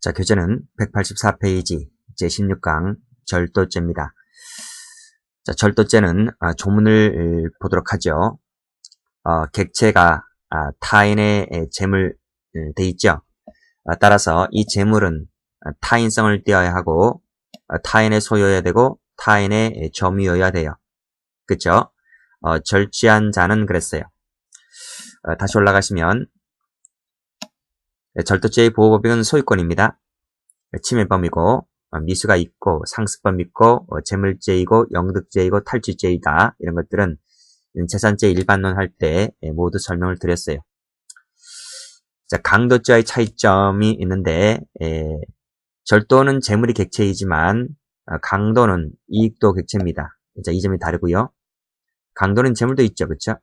자, 교재는 184페이지 제16강 절도죄입니다. 자, 절도죄는 조문을 보도록 하죠. 객체가 타인의 재물 돼 있죠. 따라서 이 재물은 타인성을 띠어야 하고 타인의 소유여야 되고 타인의 점유여야 돼요. 그쵸? 절취한 자는 그랬어요. 다시 올라가시면 절도죄의 보호법익은 소유권입니다. 침해범이고 미수가 있고 상습범 있고 재물죄이고 영득죄이고 탈취죄이다. 이런 것들은 재산죄 일반론 할 때 모두 설명을 드렸어요. 자, 강도죄와의 차이점이 있는데 절도는 재물이 객체이지만 강도는 이익도 객체입니다. 자, 이 점이 다르고요. 강도는 재물도 있죠. 그쵸?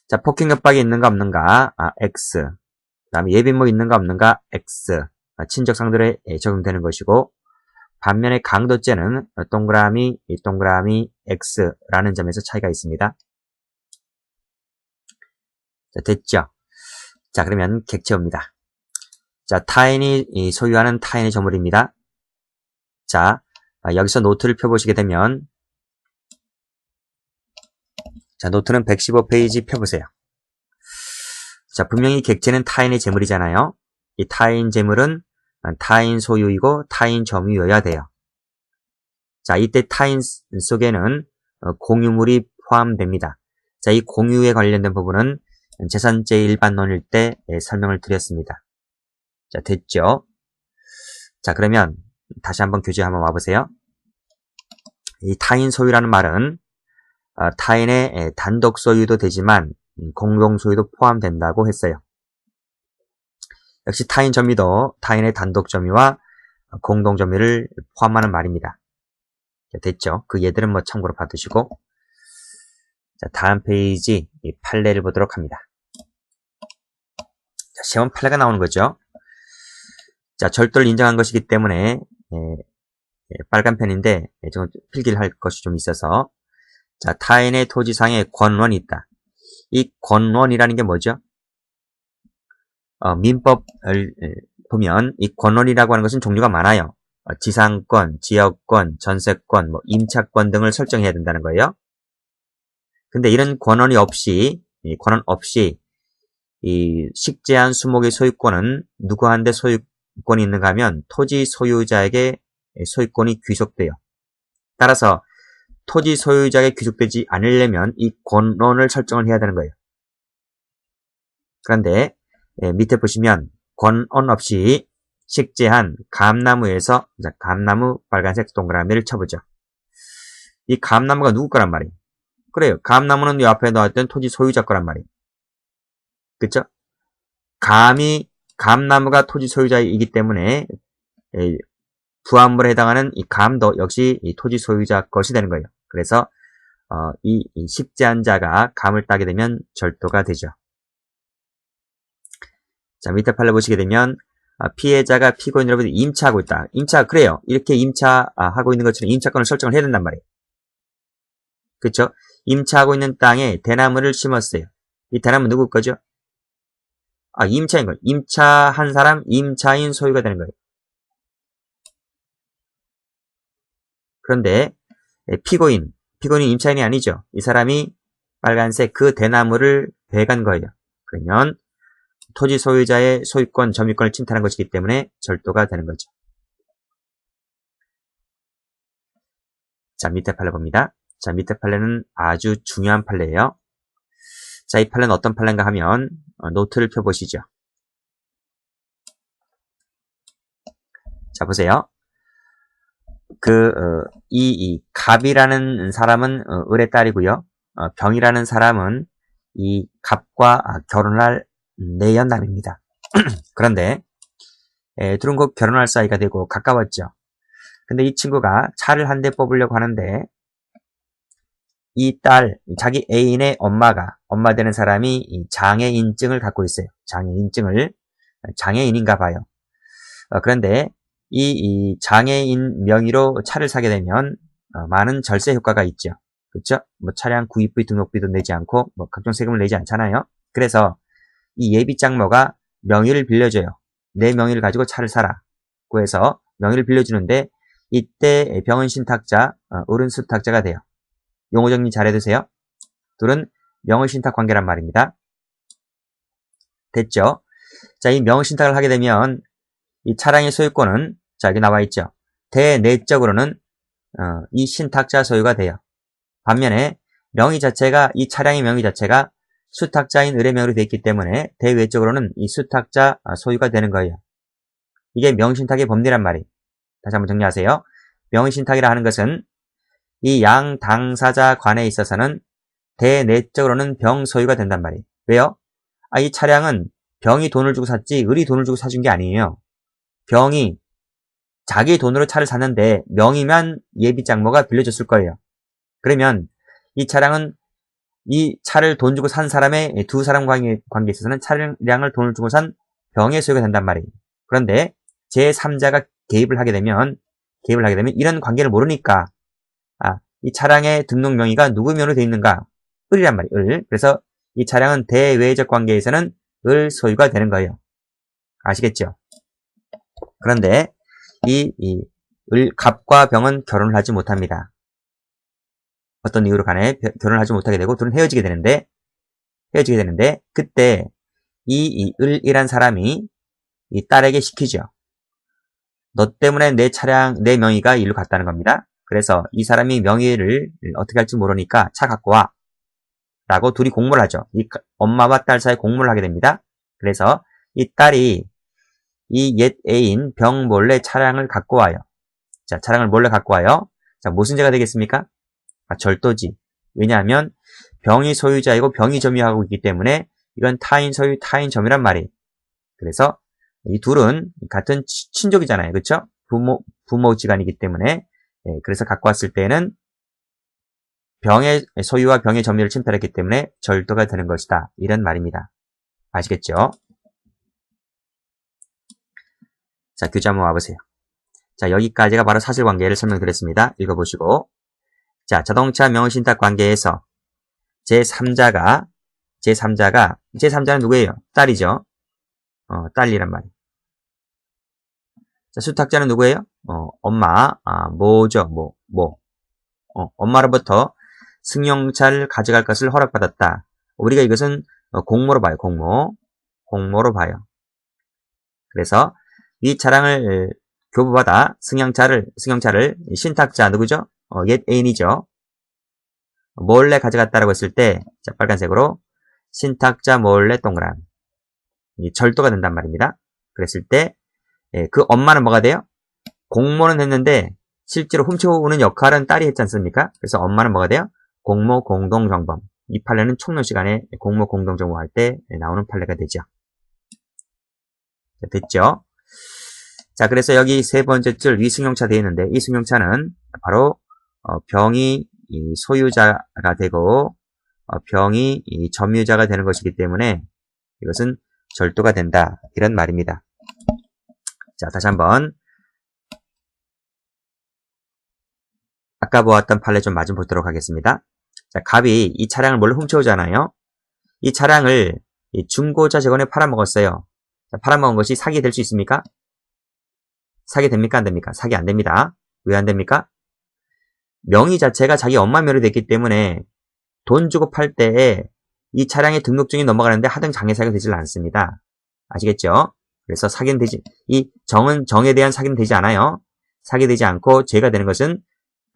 자, 폭행 협박이 있는가 없는가? X. 그 다음에 예비모 있는가 없는가? X. 친족 상대에 적용되는 것이고, 반면에 강도죄는 동그라미 X라는 점에서 차이가 있습니다. 자, 됐죠? 자, 그러면 객체입니다. 자, 타인이 소유하는 타인의 점물입니다. 자, 여기서 노트를 펴보시게 되면, 자, 노트는 115페이지 펴보세요. 자, 분명히 객체는 타인의 재물이잖아요. 이 타인 재물은 타인 소유이고 타인 점유여야 돼요. 자, 이때 타인 속에는 공유물이 포함됩니다. 자, 이 공유에 관련된 부분은 재산죄 일반론일 때 설명을 드렸습니다. 자, 됐죠? 자, 그러면 다시 한번 교재 한번 와보세요. 이 타인 소유라는 말은 타인의 단독 소유도 되지만 공동 소유도 포함된다고 했어요. 역시 타인 점유도 타인의 단독 점유와 공동 점유를 포함하는 말입니다. 자, 됐죠? 그 예들은 뭐 참고로 봐두시고, 자, 다음 페이지 판례를 보도록 합니다. 자, 시험 판례가 나오는 거죠. 자, 절도를 인정한 것이기 때문에 빨간 펜인데 좀 필기를 할 것이 좀 있어서, 자, 타인의 토지상에 권원이 있다. 이 권원이라는 게 뭐죠? 민법을 보면 이 권원이라고 하는 것은 종류가 많아요. 지상권, 지역권, 전세권, 임차권 등을 설정해야 된다는 거예요. 근데 이런 권원 없이 이 식재한 수목의 소유권은 누구한테 소유권이 있는가 하면 토지 소유자에게 소유권이 귀속돼요. 따라서 토지 소유자에게 귀속되지 않으려면 이 권원을 설정을 해야 되는 거예요. 그런데 밑에 보시면 권원 없이 식재한 감나무에서, 감나무 빨간색 동그라미를 쳐보죠. 이 감나무가 누구 거란 말이에요? 그래요. 감나무는 이 앞에 나왔던 토지 소유자 거란 말이에요. 그쵸? 감나무가 토지 소유자이기 때문에 부합물에 해당하는 이 감도 역시 이 토지 소유자 것이 되는 거예요. 그래서 이 식재한 자가 감을 따게 되면 절도가 되죠. 자, 밑에 판례 보시게 되면 피해자가 피고인으로부터 임차하고 있다. 그래요. 이렇게 임차하고 있는 것처럼 임차권을 설정을 해야 된단 말이에요. 그쵸? 임차하고 있는 땅에 대나무를 심었어요. 이 대나무 누구 거죠? 임차인 거예요. 임차한 사람, 임차인 소유가 되는 거예요. 그런데 피고인이 임차인이 아니죠. 이 사람이 빨간색 그 대나무를 베간 거예요. 그러면 토지 소유자의 소유권, 점유권을 침탈한 것이기 때문에 절도가 되는 거죠. 자, 밑에 판례 봅니다. 자, 밑에 판례는 아주 중요한 판례예요. 자, 이 판례는 어떤 판례인가 하면 노트를 펴보시죠. 자, 보세요. 이 갑이라는 사람은 을의 딸이고요. 병이라는 사람은 이 갑과 결혼할 내연남입니다. 그런데 둘은 곧 결혼할 사이가 되고 가까웠죠. 근데 이 친구가 차를 한 대 뽑으려고 하는데 이 딸, 자기 애인의 엄마 되는 사람이 장애인증을 갖고 있어요. 장애인인가 봐요. 그런데 이 장애인 명의로 차를 사게 되면 많은 절세 효과가 있죠. 그렇죠? 차량 구입비 등록비도 내지 않고 각종 세금을 내지 않잖아요. 그래서 이 예비장모가 명의를 빌려줘요. 내 명의를 가지고 차를 사라고 해서 명의를 빌려주는데 이때 병은 신탁자, 을은 수탁자가 돼요. 용어 정리 잘 해두세요. 둘은 명의신탁 관계란 말입니다. 됐죠? 자, 이 명의신탁을 하게 되면 이 차량의 소유권은 자, 여기 나와 있죠. 대내적으로는 이 신탁자 소유가 돼요. 반면에 명의 자체가 이 차량의 명의 자체가 수탁자인 을의 명의로 되어 있기 때문에 대외적으로는 이 수탁자 소유가 되는 거예요. 이게 명의신탁의 법리란 말이에요. 다시 한번 정리하세요. 명의신탁이라 하는 것은 이 양 당사자 간에 있어서는 대내적으로는 병 소유가 된단 말이에요. 왜요? 이 차량은 병이 돈을 주고 샀지 을이 돈을 주고 사준 게 아니에요. 병이 자기 돈으로 차를 샀는데 명의만 예비장모가 빌려줬을 거예요. 그러면 이 차량은 이 차를 돈 주고 산 사람의 두 사람 관계에 있어서는 차량을 돈을 주고 산 병의 소유가 된단 말이에요. 그런데 제3자가 개입을 하게 되면 이런 관계를 모르니까 이 차량의 등록 명의가 누구 명의로 되어 있는가? 을이란 말이에요. 을. 그래서 이 차량은 대외적 관계에서는 을 소유가 되는 거예요. 아시겠죠? 그런데 갑과 병은 결혼을 하지 못합니다. 어떤 이유로 간에 결혼을 하지 못하게 되고 둘은 헤어지게 되는데 그때 이 을이란 사람이 이 딸에게 시키죠. 너 때문에 내 명의가 일로 갔다는 겁니다. 그래서 이 사람이 명의를 어떻게 할지 모르니까 차 갖고 와. 라고 둘이 공모를 하죠. 이 엄마와 딸 사이에 공모를 하게 됩니다. 그래서 이 딸이 이 옛 애인 병 몰래 차량을 갖고 와요. 자, 차량을 몰래 갖고 와요. 자, 무슨 죄가 되겠습니까? 절도지. 왜냐하면 병이 소유자이고 병이 점유하고 있기 때문에 이건 타인 소유, 타인 점유란 말이에요. 그래서 이 둘은 같은 친족이잖아요. 그렇죠? 부모지간이기 때문에 그래서 갖고 왔을 때는 병의 소유와 병의 점유를 침탈했기 때문에 절도가 되는 것이다. 이런 말입니다. 아시겠죠? 자, 교재 한번 와보세요. 자, 여기까지가 바로 사실관계를 설명드렸습니다. 읽어보시고. 자, 자동차 명의신탁 관계에서 제3자는 누구예요? 딸이죠. 딸이란 말이에요. 자, 수탁자는 누구예요? 엄마, 모죠, 엄마로부터 승용차를 가져갈 것을 허락받았다. 우리가 이것은 공모로 봐요. 공모로 봐요. 그래서 이 차량을 교부받아 승용차를 신탁자 누구죠? 옛 애인이죠. 몰래 가져갔다라고 했을 때, 자, 빨간색으로 신탁자 몰래 동그란 절도가 된단 말입니다. 그랬을 때 그 엄마는 뭐가 돼요? 공모는 했는데 실제로 훔쳐오는 역할은 딸이 했지 않습니까? 그래서 엄마는 뭐가 돼요? 공모 공동정범. 이 판례는 총론 시간에 공모 공동정범 할 때 나오는 판례가 되죠. 자, 됐죠? 자, 그래서 여기 세 번째 줄 위승용차 되어 있는데 이 승용차는 바로 병이 소유자가 되고 병이 점유자가 되는 것이기 때문에 이것은 절도가 된다. 이런 말입니다. 자, 다시 한번 아까 보았던 판례 좀 마저 보도록 하겠습니다. 자, 갑이 이 차량을 몰래 훔쳐오잖아요. 이 차량을 중고차 재건에 팔아먹었어요. 자, 팔아먹은 것이 사기 될 수 있습니까? 사기 됩니까? 안 됩니까? 사기 안 됩니다. 왜 안 됩니까? 명의 자체가 자기 엄마 명의로 됐기 때문에 돈 주고 팔 때에 이 차량의 등록증이 넘어가는데 하등 장애사가 되질 않습니다. 아시겠죠? 그래서 사기는 이 정에 대한 사기는 되지 않아요. 사기되지 않고 죄가 되는 것은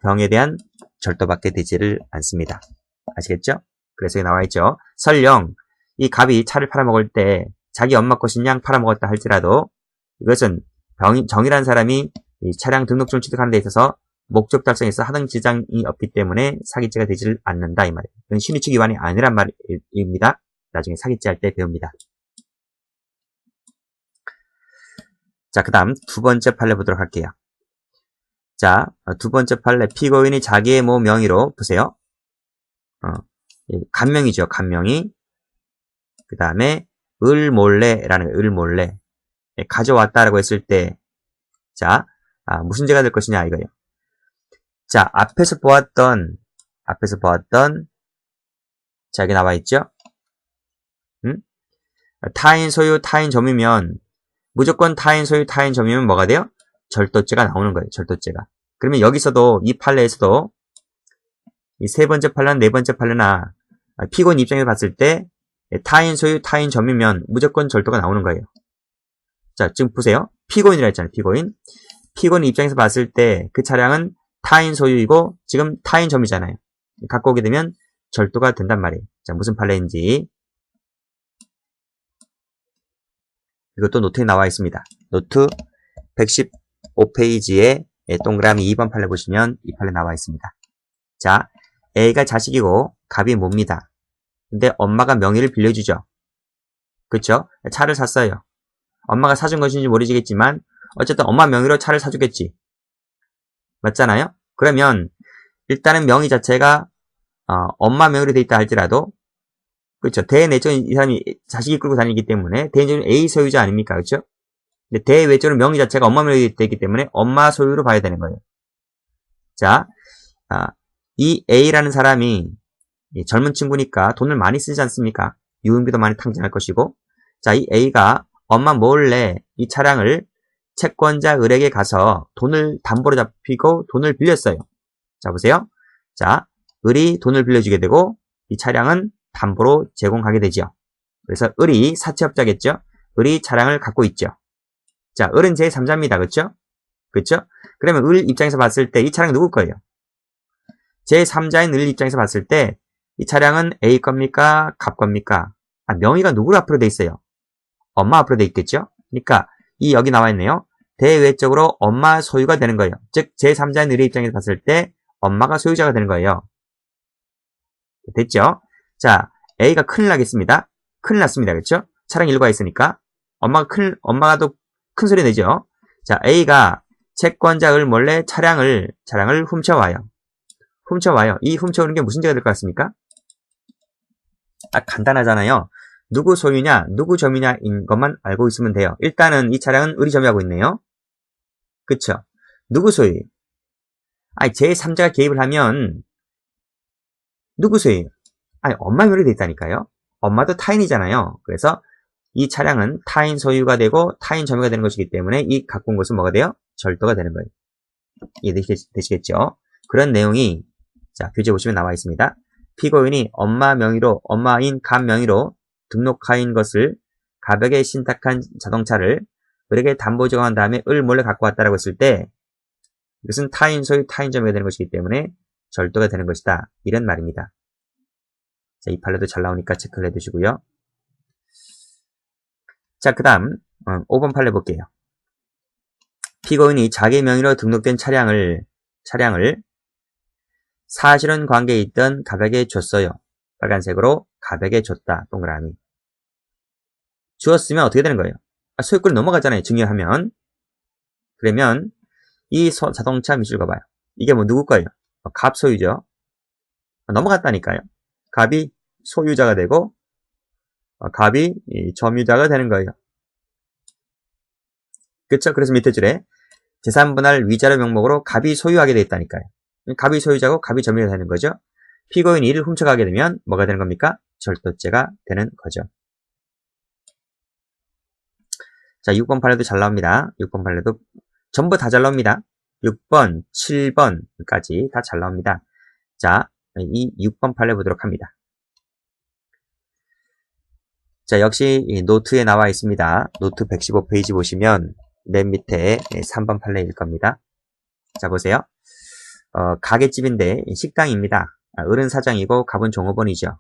병에 대한 절도밖에 되지를 않습니다. 아시겠죠? 그래서 여기 나와 있죠. 설령 이 갑이 차를 팔아먹을 때 자기 엄마 것인 양 팔아먹었다 할지라도 이것은 정이라는 사람이 이 차량 등록증을 취득하는 데 있어서 목적 달성에서 하등 지장이 없기 때문에 사기죄가 되지를 않는다 이 말이에요. 이건 신의축 위반이 아니란 말입니다. 나중에 사기죄 할 때 배웁니다. 자, 그 다음 두 번째 판례 보도록 할게요. 자, 두 번째 판례 피고인이 자기의 모 명의로 보세요. 간명이죠. 간명이. 그 다음에 을 몰래라는 을 몰래 가져왔다라고 했을 때 자, 무슨 죄가 될 것이냐 이거예요. 자, 앞에서 보았던 자, 여기 나와 있죠. 타인 소유, 타인 점유면 무조건 타인 소유 타인 점유면 뭐가 돼요? 절도죄가 나오는 거예요. 절도죄가. 그러면 여기서도 이 판례에서도 이 세 번째 판례나 네 번째 판례나 피고인 입장에서 봤을 때 타인 소유 타인 점유면 무조건 절도가 나오는 거예요. 자, 지금 보세요. 피고인이라 했잖아요. 피고인 입장에서 봤을 때 그 차량은 타인 소유이고 지금 타인 점유잖아요. 갖고 오게 되면 절도가 된단 말이에요. 자, 무슨 판례인지 이것도 노트에 나와 있습니다. 노트 115페이지에 동그라미 2번 판례 보시면 이 판례 나와 있습니다. 자, A가 자식이고 갑이 뭡니다. 근데 엄마가 명의를 빌려주죠. 그쵸? 차를 샀어요. 엄마가 사준 것인지 모르겠지만 어쨌든 엄마 명의로 차를 사주겠지. 맞잖아요? 그러면 일단은 명의 자체가 엄마 명의로 돼 있다 할지라도 그렇죠. 대내적인 이 사람이 자식이 끌고 다니기 때문에 대내적인 A 소유자 아닙니까? 그렇죠? 근데 대외적으로 명의 자체가 엄마 명의로 돼 있기 때문에 엄마 소유로 봐야 되는 거예요. 자, 이 A라는 사람이 젊은 친구니까 돈을 많이 쓰지 않습니까? 유흥비도 많이 탕진할 것이고 자, 이 A가 엄마 몰래 이 차량을 채권자 을에게 가서 돈을 담보로 잡히고 돈을 빌렸어요. 자, 보세요. 자, 을이 돈을 빌려주게 되고 이 차량은 담보로 제공하게 되죠. 그래서 을이 사채업자겠죠. 을이 차량을 갖고 있죠. 자, 을은 제3자입니다. 그렇죠? 그렇죠? 그러면 을 입장에서 봤을 때 이 차량은 누구 거예요? 제3자인 을 입장에서 봤을 때 이 차량은 A 겁니까? 갑 겁니까? 명의가 누구 앞으로 돼 있어요? 엄마 앞으로 돼 있겠죠? 그러니까 이 여기 나와 있네요. 대외적으로 엄마 소유가 되는 거예요. 즉 제3자인 을의 입장에서 봤을 때 엄마가 소유자가 되는 거예요. 됐죠? 자, A가 큰일 나겠습니다. 큰일 났습니다. 그렇죠? 차량 일과가 있으니까 엄마가 더 큰 소리 내죠. 자, A가 채권자 을 몰래 차량을 훔쳐와요. 이 훔쳐오는 게 무슨 죄가 될 것 같습니까? 간단하잖아요. 누구 소유냐, 누구 점유냐인 것만 알고 있으면 돼요. 일단은 이 차량은 을이 점유하고 있네요. 그쵸? 누구 소유? 제3자가 개입을 하면 누구 소유? 엄마 명의로 돼 있다니까요. 엄마도 타인이잖아요. 그래서 이 차량은 타인 소유가 되고 타인 점유가 되는 것이기 때문에 이 갖고 온 것은 뭐가 돼요? 절도가 되는 거예요. 이해되시겠죠? 그런 내용이 자, 교재 보시면 나와 있습니다. 피고인이 엄마인 갑 명의로 등록하인 것을 갑에게 신탁한 자동차를 을에게 담보 제공한 다음에 을 몰래 갖고 왔다라고 했을 때 이것은 타인 소유 타인 점유가 되는 것이기 때문에 절도가 되는 것이다. 이런 말입니다. 자, 이 판례도 잘 나오니까 체크를 해두시고요. 자, 그 다음 5번 판례 볼게요. 피고인이 자기 명의로 등록된 차량을 사실혼 관계에 있던 갑에게 줬어요. 빨간색으로 갑에게 줬다. 동그라미. 주었으면 어떻게 되는 거예요? 소유권이 넘어가잖아요. 증여하면. 그러면 이 자동차 미술 봐봐요. 이게 누구 거예요? 갑 소유죠. 넘어갔다니까요. 갑이 소유자가 되고 갑이 점유자가 되는 거예요. 그쵸? 그래서 밑에 줄에 재산분할 위자료 명목으로 갑이 소유하게 돼 있다니까요. 갑이 소유자고 갑이 점유가 되는 거죠. 피고인이 이를 훔쳐가게 되면 뭐가 되는 겁니까? 절도죄가 되는 거죠. 자, 6번 판례도 잘 나옵니다. 6번 판례도 전부 다 잘 나옵니다. 6번, 7번까지 다 잘 나옵니다. 자, 이 6번 판례 보도록 합니다. 자, 역시 이 노트에 나와 있습니다. 노트 115페이지 보시면 맨 밑에 3번 판례일 겁니다. 자, 보세요. 가게집인데 식당입니다. 을은 사장이고 갑은 종업원이죠.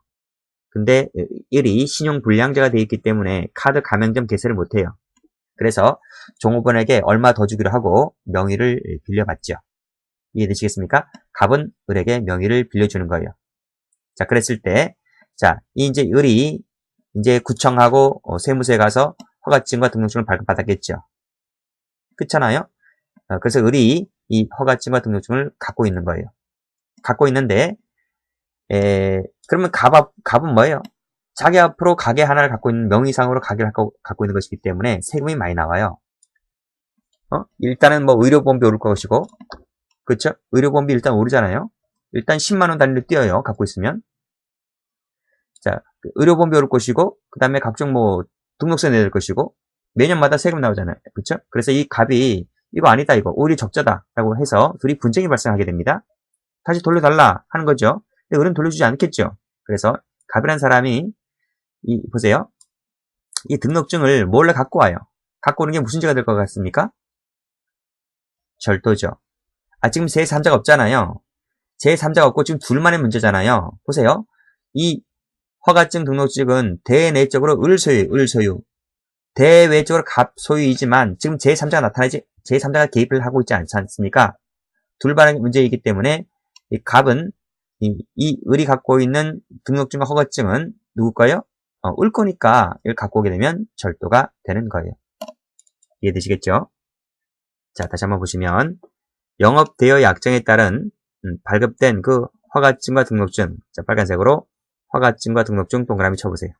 근데 을이 신용불량자가 되어 있기 때문에 카드 가맹점 개설을 못해요. 그래서 종업원에게 얼마 더 주기로 하고 명의를 빌려받죠. 이해되시겠습니까? 갑은 을에게 명의를 빌려주는 거예요. 자, 그랬을 때, 자, 이제 을이 이제 구청하고 세무서에 가서 허가증과 등록증을 발급받았겠죠. 그렇잖아요? 그래서 을이 이 허가증과 등록증을 갖고 있는 거예요. 갖고 있는데, 그러면 갑은 뭐예요? 자기 앞으로 가게 하나를 갖고 있는 명의상으로 가게를 갖고 있는 것이기 때문에 세금이 많이 나와요. 일단은 뭐 의료보험비 오를 것이고, 그쵸? 의료보험비 일단 오르잖아요. 일단 10만원 단위로 뛰어요. 갖고 있으면. 자, 의료보험비 오를 것이고, 그 다음에 각종 뭐 등록세 내야 될 것이고, 매년마다 세금 나오잖아요. 그쵸? 그래서 이 갑이 이거 아니다, 이거 오히려 적자다라고 해서 둘이 분쟁이 발생하게 됩니다. 다시 돌려달라 하는 거죠. 근데 을은 돌려주지 않겠죠. 그래서 갑이라는 사람이 보세요. 이 등록증을 몰래 갖고 와요. 갖고 오는 게 무슨 죄가 될 것 같습니까? 절도죠. 지금 제3자가 없잖아요. 제3자가 없고 지금 둘만의 문제잖아요. 보세요. 이 허가증 등록증은 대내적으로 을 소유. 대외적으로 갑 소유이지만 지금 제3자가 나타나지, 제3자가 개입을 하고 있지 않지 않습니까? 둘만의 문제이기 때문에 이 갑은 이 을이 갖고 있는 등록증과 허가증은 누구 거예요? 을 거니까 이걸 갖고 오게 되면 절도가 되는 거예요. 이해되시겠죠? 자, 다시 한번 보시면 영업대여 약정에 따른 발급된 그 허가증과 등록증, 자, 빨간색으로 허가증과 등록증 동그라미 쳐보세요.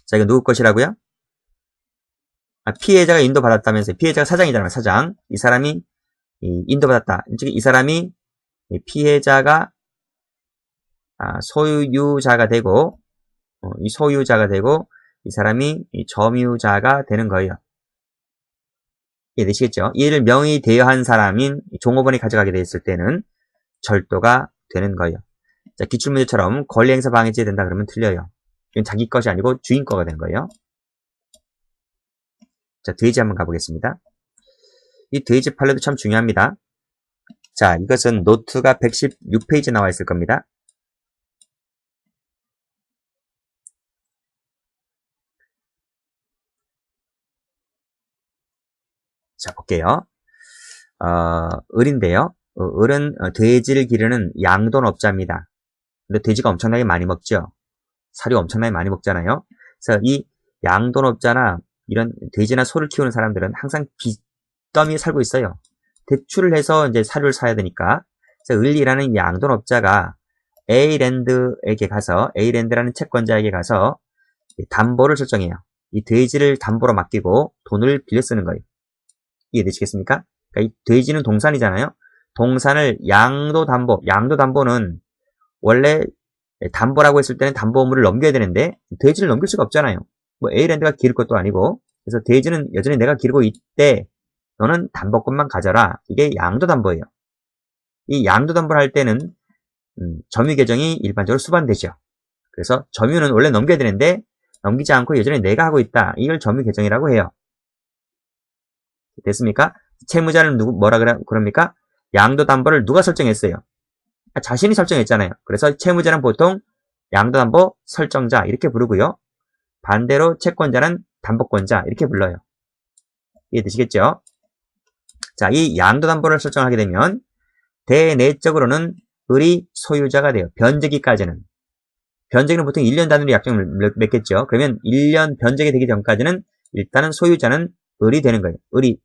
자, 이거 누구 것이라고요? 피해자가 인도받았다면서요. 피해자가 사장이잖아요. 사장. 이 사람이 인도받았다. 즉, 이 사람이 피해자가 소유자가 되고, 이 소유자가 되고, 이 사람이 점유자가 되는 거예요. 이해되시겠죠? 이를 명의 대여한 사람인 종업원이 가져가게 됐을 때는 절도가 되는 거예요. 자, 기출문제처럼 권리행사 방해죄 된다 그러면 틀려요. 이건 자기 것이 아니고 주인 거가 된 거예요. 자, 돼지 한번 가보겠습니다. 이 돼지 판례도 참 중요합니다. 자, 이것은 노트가 116페이지에 나와 있을 겁니다. 자, 볼게요. 을인데요. 을은 돼지를 기르는 양돈업자입니다. 근데 돼지가 엄청나게 많이 먹죠. 사료 엄청나게 많이 먹잖아요. 그래서 이 양돈업자나 이런 돼지나 소를 키우는 사람들은 항상 빚더미에 살고 있어요. 대출을 해서 이제 사료를 사야 되니까. 그래서 을이라는 양돈업자가 A랜드에게 가서, A랜드라는 채권자에게 가서 담보를 설정해요. 이 돼지를 담보로 맡기고 돈을 빌려 쓰는 거예요. 이해되시겠습니까? 그러니까 이 돼지는 동산이잖아요. 동산을 양도담보는 원래 담보라고 했을 때는 담보 의무를 넘겨야 되는데 돼지를 넘길 수가 없잖아요. 뭐 A랜드가 기를 것도 아니고. 그래서 돼지는 여전히 내가 기르고 있대. 너는 담보권만 가져라. 이게 양도담보예요. 이 양도담보를 할 때는 점유계정이 일반적으로 수반되죠. 그래서 점유는 원래 넘겨야 되는데 넘기지 않고 여전히 내가 하고 있다. 이걸 점유계정이라고 해요. 됐습니까? 채무자는 뭐라 그럽니까? 양도담보를 누가 설정했어요? 자신이 설정했잖아요. 그래서 채무자는 보통 양도담보 설정자 이렇게 부르고요. 반대로 채권자는 담보권자 이렇게 불러요. 이해되시겠죠? 자, 이 양도담보를 설정하게 되면 대내적으로는 을이 소유자가 돼요. 변제기까지는. 변제기는 보통 1년 단위로 약정을 맺겠죠. 그러면 1년 변제기 되기 전까지는 일단은 소유자는 을이 되는 거예요. 을이.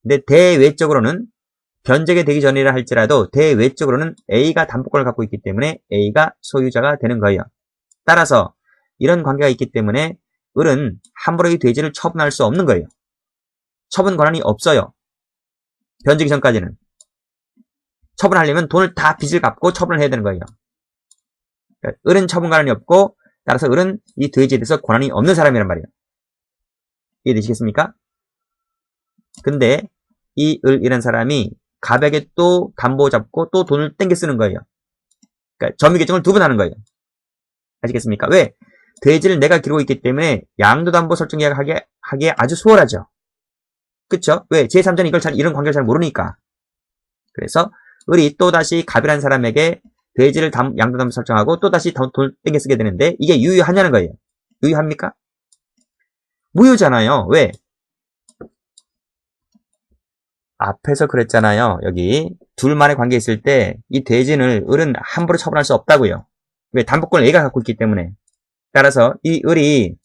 근데 대외적으로는 변제가 되기 전이라 할지라도 대외적으로는 A가 담보권을 갖고 있기 때문에 A가 소유자가 되는 거예요. 따라서 이런 관계가 있기 때문에 을은 함부로 이 돼지를 처분할 수 없는 거예요. 처분 권한이 없어요. 변제기 전까지는. 처분하려면 돈을 다 빚을 갚고 처분을 해야 되는 거예요. 그러니까 을은 처분 권한이 없고 따라서 을은 이 돼지에 대해서 권한이 없는 사람이란 말이에요. 이해되시겠습니까? 근데 이 을이라는 사람이 갑에게 또 담보 잡고 또 돈을 땡겨 쓰는 거예요. 그러니까 점유계정을 두 번 하는 거예요. 아시겠습니까? 왜? 돼지를 내가 기르고 있기 때문에 양도담보 설정 계약하기에 아주 수월하죠. 그쵸? 왜? 제3자는 이런 관계를 잘 모르니까. 그래서 을이 또다시 갑이라는 사람에게 돼지를 양도담보 설정하고 또다시 돈을 땡겨 쓰게 되는데 이게 유효하냐는 거예요. 유효합니까? 무효잖아요. 왜? 앞에서 그랬잖아요. 여기 둘만의 관계 있을 때 이 돼지를 을은 함부로 처분할 수 없다고요. 왜? 담보권을 A가 갖고 있기 때문에. 따라서 이 을이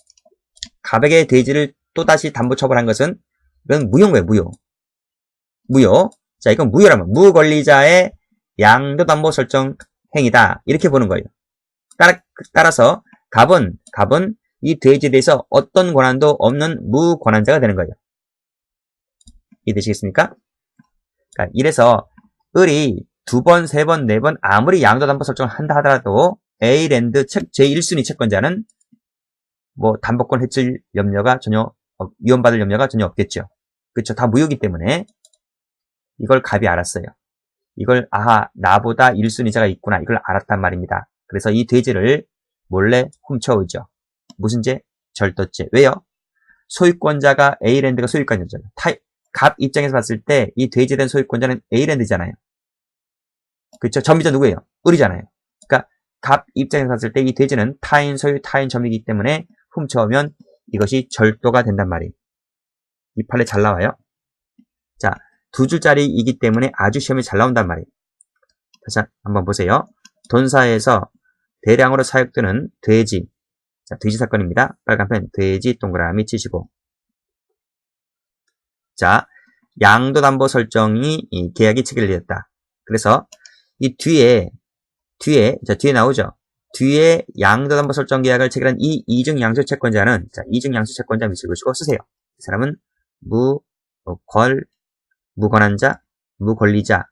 갑에게 돼지를 또다시 담보 처분한 것은 이건 무효인 거예요. 무효. 자, 이건 무효라면 무권리자의 양도담보 설정 행위다. 이렇게 보는 거예요. 따라서 갑은 이 돼지에 대해서 어떤 권한도 없는 무권한자가 되는 거예요. 이해되시겠습니까? 그러니까 이래서 을이 2번, 3번, 4번 아무리 양도담보 설정을 한다 하더라도 A랜드 제1순위 채권자는 뭐 담보권 해칠 염려가 전혀 위헌받을 염려가 전혀 없겠죠. 그렇죠. 다 무효이기 때문에 이걸 갑이 알았어요. 이걸 아하 나보다 1순위자가 있구나 이걸 알았단 말입니다. 그래서 이 돼지를 몰래 훔쳐오죠. 무슨 죄? 절도죄. 왜요? 소유권자가 A랜드가 소유권자잖아요. 갑 입장에서 봤을 때 이 돼지에 대한 소유권자는 A랜드잖아요. 그렇죠? 점유자 누구예요? 을이잖아요. 그러니까 갑 입장에서 봤을 때 이 돼지는 타인 소유 타인 점이기 때문에 훔쳐오면 이것이 절도가 된단 말이에요. 이 판례 잘 나와요. 자, 두 줄짜리이기 때문에 아주 시험에 잘 나온단 말이에요. 다시 한번 보세요. 돈사에서 대량으로 사육되는 돼지. 자, 돼지 사건입니다. 빨간펜 돼지 동그라미 치시고. 자, 양도담보 설정이 이 계약이 체결되었다. 그래서 이 뒤에 나오죠. 뒤에 양도담보 설정 계약을 체결한 이 이중 양수 채권자는 자, 이중 양수 채권자 밑줄 그시고 쓰세요. 이 사람은 무권한 자, 무권리자가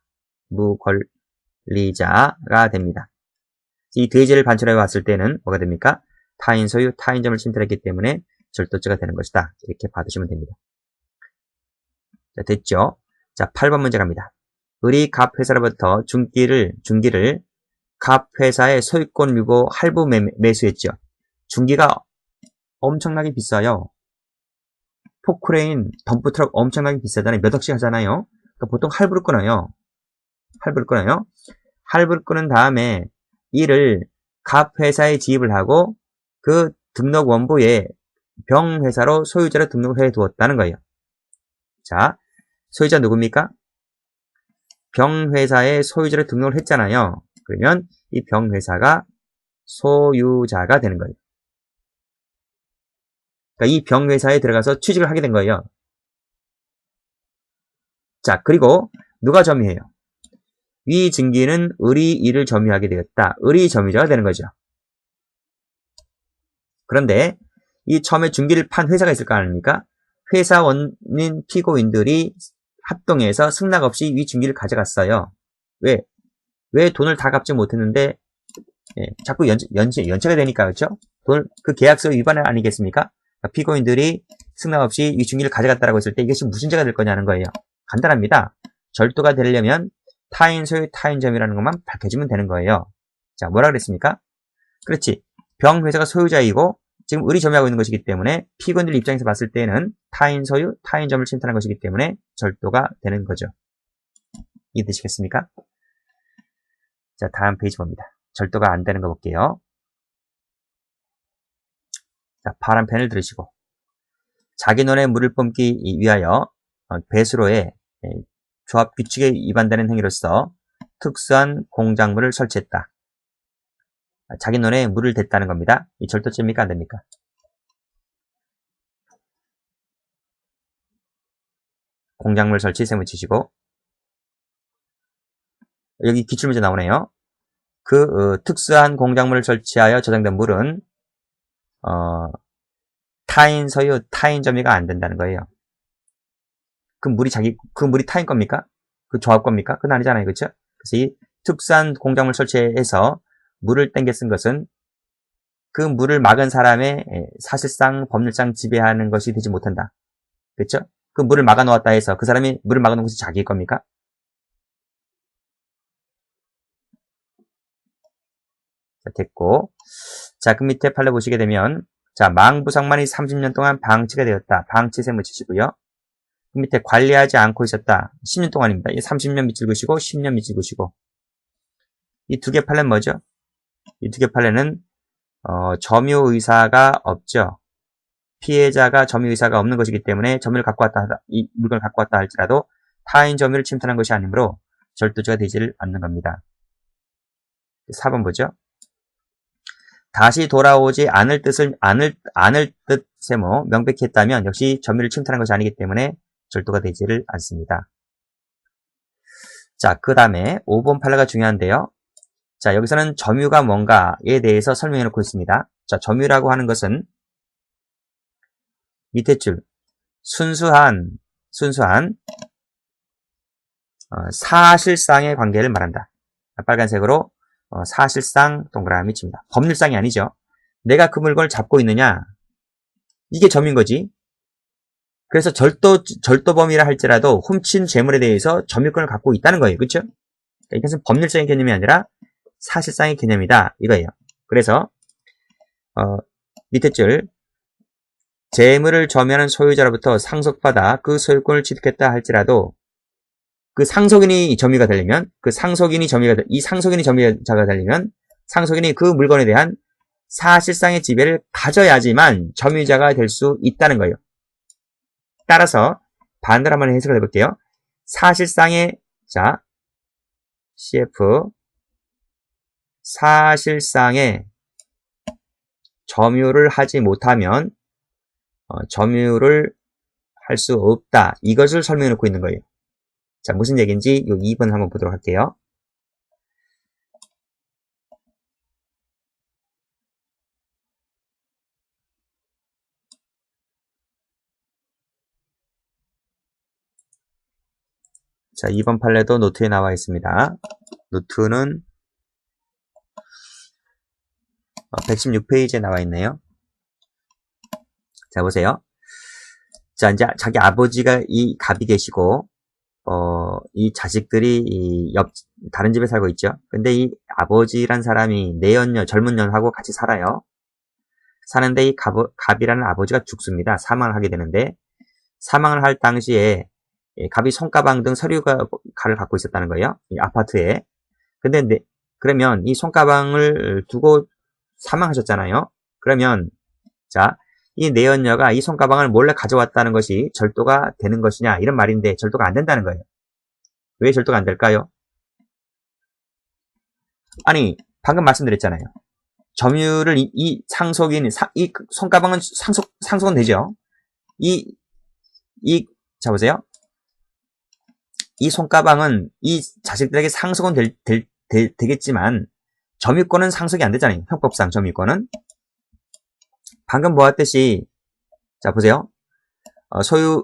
됩니다. 이 돼지를 반출해 왔을 때는 뭐가 됩니까? 타인 소유, 타인점을 침탈했기 때문에 절도죄가 되는 것이다. 이렇게 받으시면 됩니다. 자, 됐죠? 자, 8번 문제 갑니다. 을이 갑 회사로부터 중기를 갑 회사의 소유권 유보 할부 매수했죠. 중기가 엄청나게 비싸요. 포크레인, 덤프트럭 엄청나게 비싸잖아요. 몇 억씩 하잖아요. 그러니까 보통 할부를 끊어요. 할부를 끊은 다음에 이를 갑 회사에 지입을 하고 그 등록 원부에 병 회사로 소유자로 등록해 두었다는 거예요. 자, 소유자 누굽니까? 병 회사에 소유자로 등록을 했잖아요. 그러면 이 병 회사가 소유자가 되는 거예요. 그러니까 이 병 회사에 들어가서 취직을 하게 된 거예요. 자, 그리고 누가 점유해요? 위 증기는 을이 이를 점유하게 되었다. 을이 점유자가 되는 거죠. 그런데 이 처음에 중기를 판 회사가 있을 거 아닙니까? 회사원인 피고인들이 합동해서 승낙 없이 위 중기를 가져갔어요. 왜 돈을 다 갚지 못했는데 자꾸 연체가 되니까 그렇죠? 그 계약서 위반 아니겠습니까? 그러니까 피고인들이 승낙 없이 위 중기를 가져갔다라고 했을 때 이것이 무슨 죄가 될 거냐는 거예요. 간단합니다. 절도가 되려면 타인 소유 타인점이라는 것만 밝혀주면 되는 거예요. 자, 뭐라 그랬습니까? 그렇지. 병 회사가 소유자이고 지금 을이 점유하고 있는 것이기 때문에 피고인들 입장에서 봤을 때는 타인 소유 타인점을 침탈한 것이기 때문에 절도가 되는 거죠. 이해되시겠습니까? 자, 다음 페이지 봅니다. 절도가 안 되는 거 볼게요. 자, 파란 펜을 들으시고 자기 논에 물을 뿜기 위하여 배수로에 조합 규칙에 위반되는 행위로서 특수한 공작물을 설치했다. 자기 논에 물을 댔다는 겁니다. 이 절도죄입니까? 안 됩니까? 공작물 설치 세모 치시고 여기 기출문제 나오네요. 특수한 공작물을 설치하여 저장된 물은 타인 소유, 타인 점유가 안 된다는 거예요. 그 물이 타인 겁니까? 그 조합 겁니까? 그건 아니잖아요. 그렇죠? 그래서 이 특수한 공작물 설치해서 물을 땡겨 쓴 것은 그 물을 막은 사람의 사실상 법률상 지배하는 것이 되지 못한다. 그렇죠? 그 물을 막아 놓았다 해서 그 사람이 물을 막아 놓은 것이 자기일 겁니까? 자, 됐고. 자, 그 밑에 판례 보시게 되면 자, 망부상만이 30년 동안 방치가 되었다. 방치 세무 치시고요. 그 밑에 관리하지 않고 있었다. 10년 동안입니다. 30년 밑줄 그시고 10년 밑줄 그시고. 이 두 개 판례는 뭐죠? 이 두 개 판례는 점유 의사가 없죠. 피해자가 점유 의사가 없는 것이기 때문에 점유를 갖고 왔다 이 물건을 갖고 왔다 할지라도 타인 점유를 침탈한 것이 아니므로 절도죄가 되지를 않는 겁니다. 4번 보죠. 다시 돌아오지 않을 뜻 세모 명백히 했다면 역시 점유를 침탈한 것이 아니기 때문에 절도가 되지를 않습니다. 자, 그 다음에 5번 판례가 중요한데요. 자, 여기서는 점유가 뭔가에 대해서 설명해 놓고 있습니다. 자, 점유라고 하는 것은 밑에 줄 순수한 사실상의 관계를 말한다. 빨간색으로 사실상 동그라미 칩니다. 법률상이 아니죠. 내가 그 물건을 잡고 있느냐, 이게 점인 거지. 그래서 절도범이라 할지라도 훔친 재물에 대해서 점유권을 갖고 있다는 거예요. 그렇죠? 이것은 법률적인 개념이 아니라 사실상의 개념이다 이거예요. 그래서 밑에 줄 재물을 점유하는 소유자로부터 상속받아 그 소유권을 취득했다 할지라도 그 상속인이 점유가 되려면 이 상속인이 점유자가 되려면 상속인이 그 물건에 대한 사실상의 지배를 가져야지만 점유자가 될 수 있다는 거예요. 따라서 반대로 한번 해석을 해볼게요. 사실상의 CF 사실상의 점유를 하지 못하면 점유를 할 수 없다. 이것을 설명해 놓고 있는 거예요. 자, 무슨 얘기인지 요 2번 한번 보도록 할게요. 자, 2번 판례도 노트에 나와 있습니다. 노트는 116페이지에 나와 있네요. 자, 보세요. 자, 이제 자기 아버지가 이 갑이 계시고, 이 자식들이 다른 집에 살고 있죠. 근데 이 아버지란 사람이 내연녀, 젊은 년하고 같이 살아요. 사는데 이 갑이라는 아버지가 죽습니다. 사망을 하게 되는데, 사망을 할 당시에 갑이 손가방 등 서류가를 갖고 있었다는 거예요. 이 아파트에. 근데 그러면 이 손가방을 두고 사망하셨잖아요. 그러면 자, 이 내연녀가 이 손가방을 몰래 가져왔다는 것이 절도가 되는 것이냐 이런 말인데 절도가 안 된다는 거예요. 왜 절도가 안 될까요? 아니 방금 말씀드렸잖아요. 점유를 이 상속인 이 손가방은 상속은 되죠. 자 보세요. 이 손가방은 이 자식들에게 상속은 되겠지만 점유권은 상속이 안 되잖아요. 형법상 점유권은. 방금 보았듯이 자 보세요.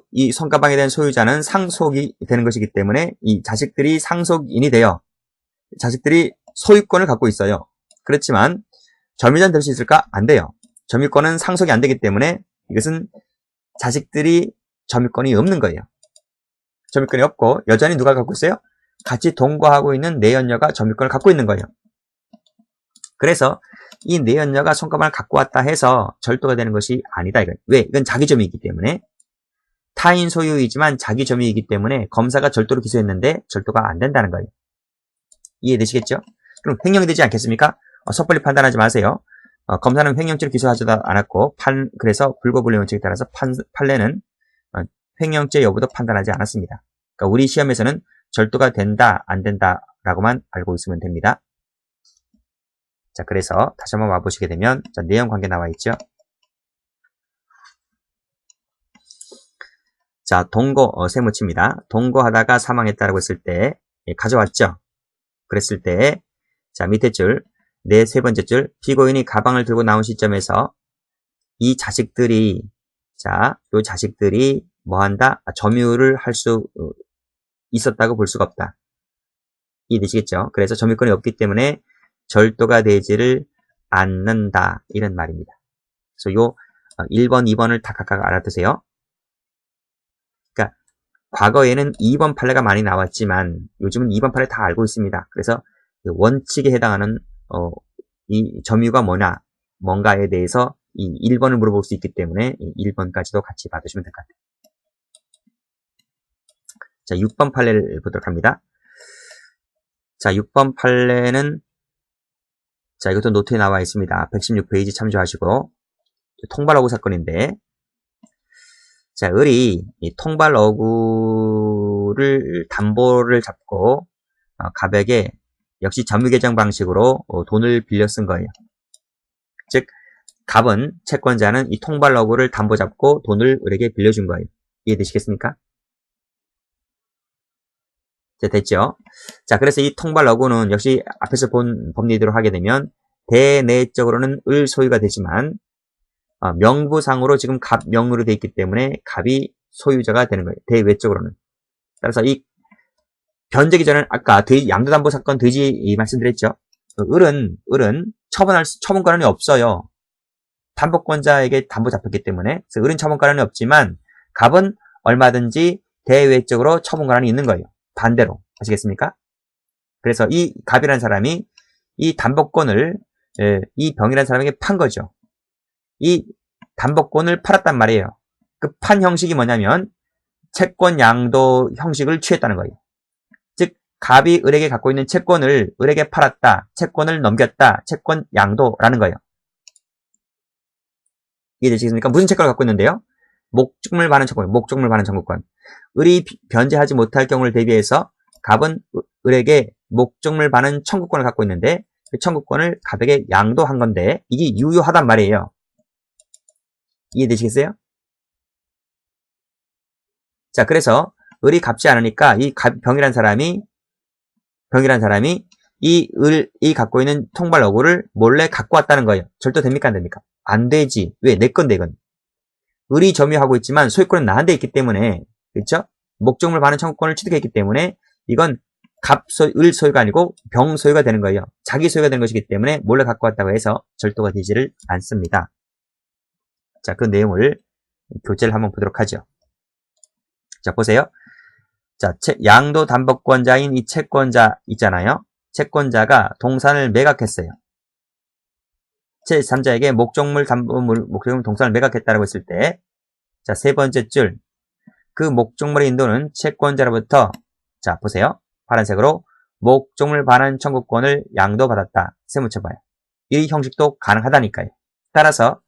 이 손가방에 대한 소유자는 상속이 되는 것이기 때문에 이 자식들이 상속인이 되어 자식들이 소유권을 갖고 있어요. 그렇지만 점유자는 될 수 있을까? 안 돼요. 점유권은 상속이 안 되기 때문에 이것은 자식들이 점유권이 없는 거예요. 점유권이 없고 여전히 누가 갖고 있어요? 같이 동거하고 있는 내연녀가 점유권을 갖고 있는 거예요. 그래서 이 내연녀가 손가방을 갖고 왔다 해서 절도가 되는 것이 아니다. 왜? 이건 자기 점유이기 때문에 타인 소유이지만 자기 점유이기 때문에 검사가 절도로 기소했는데 절도가 안 된다는 거예요. 이해되시겠죠? 그럼 횡령이 되지 않겠습니까? 섣불리 판단하지 마세요. 검사는 횡령죄로 기소하지도 않았고 그래서 불거불리 원칙에 따라서 판례는 횡령죄 여부도 판단하지 않았습니다. 그러니까 우리 시험에서는 절도가 된다, 안 된다라고만 알고 있으면 됩니다. 자, 그래서 다시 한번 와보시게 되면 자, 내용 관계 나와 있죠. 자, 동거 세무치입니다. 동거하다가 사망했다라고 했을 때 가져왔죠. 그랬을 때 자, 밑에 줄 세 번째 줄 피고인이 가방을 들고 나온 시점에서 이 자식들이 요 자식들이 뭐한다? 점유를 할 수 있었다고 볼 수가 없다. 이해되시겠죠? 그래서 점유권이 없기 때문에 절도가 되지를 않는다. 이런 말입니다. 그래서 요 1번, 2번을 다 각각 알아두세요. 그러니까 과거에는 2번 판례가 많이 나왔지만 요즘은 2번 판례 다 알고 있습니다. 그래서 원칙에 해당하는 이 점유가 뭔가에 대해서 이 1번을 물어볼 수 있기 때문에 1번까지도 같이 봐두시면 될 것 같아요. 자, 6번 판례를 보도록 합니다. 자, 6번 판례는 자, 이것도 노트에 나와 있습니다. 116페이지 참조하시고 통발 어구 사건인데 자, 을이 이 통발 어구를 담보를 잡고 갑에게 역시 점유계정 방식으로 돈을 빌려 쓴 거예요. 즉 갑은 채권자는 이 통발 어구를 담보 잡고 돈을 을에게 빌려준 거예요. 이해되시겠습니까? 자, 됐죠? 자, 그래서 이 통발 어구는 역시 앞에서 본 법리대로 하게 되면 대내적으로는 을 소유가 되지만 명부상으로 지금 갑 명의로 되어 있기 때문에 갑이 소유자가 되는 거예요. 대외적으로는. 따라서 이 변제기 전에 아까 양도담보 사건 돼지 말씀드렸죠. 을은 처분 권한이 없어요. 담보권자에게 담보 잡혔기 때문에 그래서 을은 처분 권한이 없지만 갑은 얼마든지 대외적으로 처분 권한이 있는 거예요. 반대로. 아시겠습니까? 그래서 이 갑이라는 사람이 이 담보권을 이 병이라는 사람에게 판 거죠. 이 담보권을 팔았단 말이에요. 그 판 형식이 뭐냐면 채권 양도 형식을 취했다는 거예요. 즉 갑이 을에게 갖고 있는 채권을 을에게 팔았다. 채권을 넘겼다. 채권 양도라는 거예요. 이해되시겠습니까? 무슨 채권을 갖고 있는데요? 목적물 반환 청구권, 목적물 반환 청구권. 을이 변제하지 못할 경우를 대비해서 갑은 을에게 목적물 반환 청구권을 갖고 있는데 그 청구권을 갑에게 양도한 건데 이게 유효하단 말이에요. 이해되시겠어요? 자, 그래서 을이 갚지 않으니까 이 병이란 사람이 이 갖고 있는 통발 어구를 몰래 갖고 왔다는 거예요. 절도됩니까? 안 됩니까? 안 되지. 왜? 내 건데, 이건. 을이 점유하고 있지만 소유권은 나한테 있기 때문에, 그렇죠? 목적물 반환 청구권을 취득했기 때문에 이건 을 소유가 아니고 병 소유가 되는 거예요. 자기 소유가 되는 것이기 때문에 몰래 갖고 왔다고 해서 절도가 되지를 않습니다. 자, 그 내용을 교재를 한번 보도록 하죠. 자, 보세요. 자, 양도 담보권자인 이 채권자 있잖아요. 채권자가 동산을 매각했어요. 제3자에게 목적물 동산을 매각했다라고 했을 때, 자, 세 번째 줄. 그 목적물의 인도는 채권자로부터, 자, 보세요. 파란색으로 목적물 반환 청구권을 양도받았다. 세무쳐봐요. 이 형식도 가능하다니까요. 따라서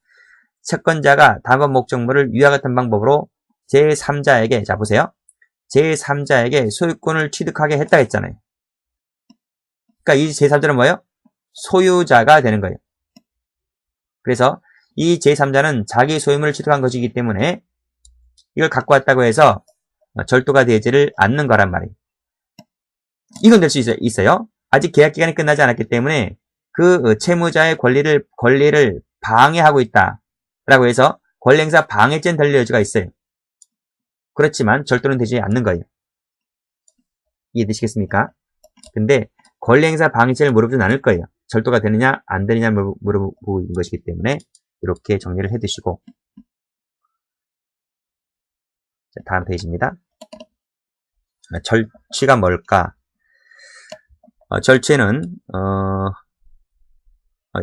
채권자가 담보 목적물을 위와 같은 방법으로 제3자에게, 자, 보세요. 제3자에게 소유권을 취득하게 했다 했잖아요. 그러니까 이 제3자는 뭐예요? 소유자가 되는 거예요. 그래서 이 제3자는 자기 소유물을 취득한 것이기 때문에 이걸 갖고 왔다고 해서 절도가 되지를 않는 거란 말이에요. 이건 될 수 있어요. 아직 계약 기간이 끝나지 않았기 때문에 그 채무자의 권리를 방해하고 있다라고 해서 권리행사 방해죄는 될 여지가 있어요. 그렇지만 절도는 되지 않는 거예요. 이해되시겠습니까? 근데 권리행사 방해죄를 물어보진 않을 거예요. 절도가 되느냐 안 되느냐 물어보고 있는 것이기 때문에 이렇게 정리를 해두시고, 자, 다음 페이지입니다. 절취가 뭘까? 절취는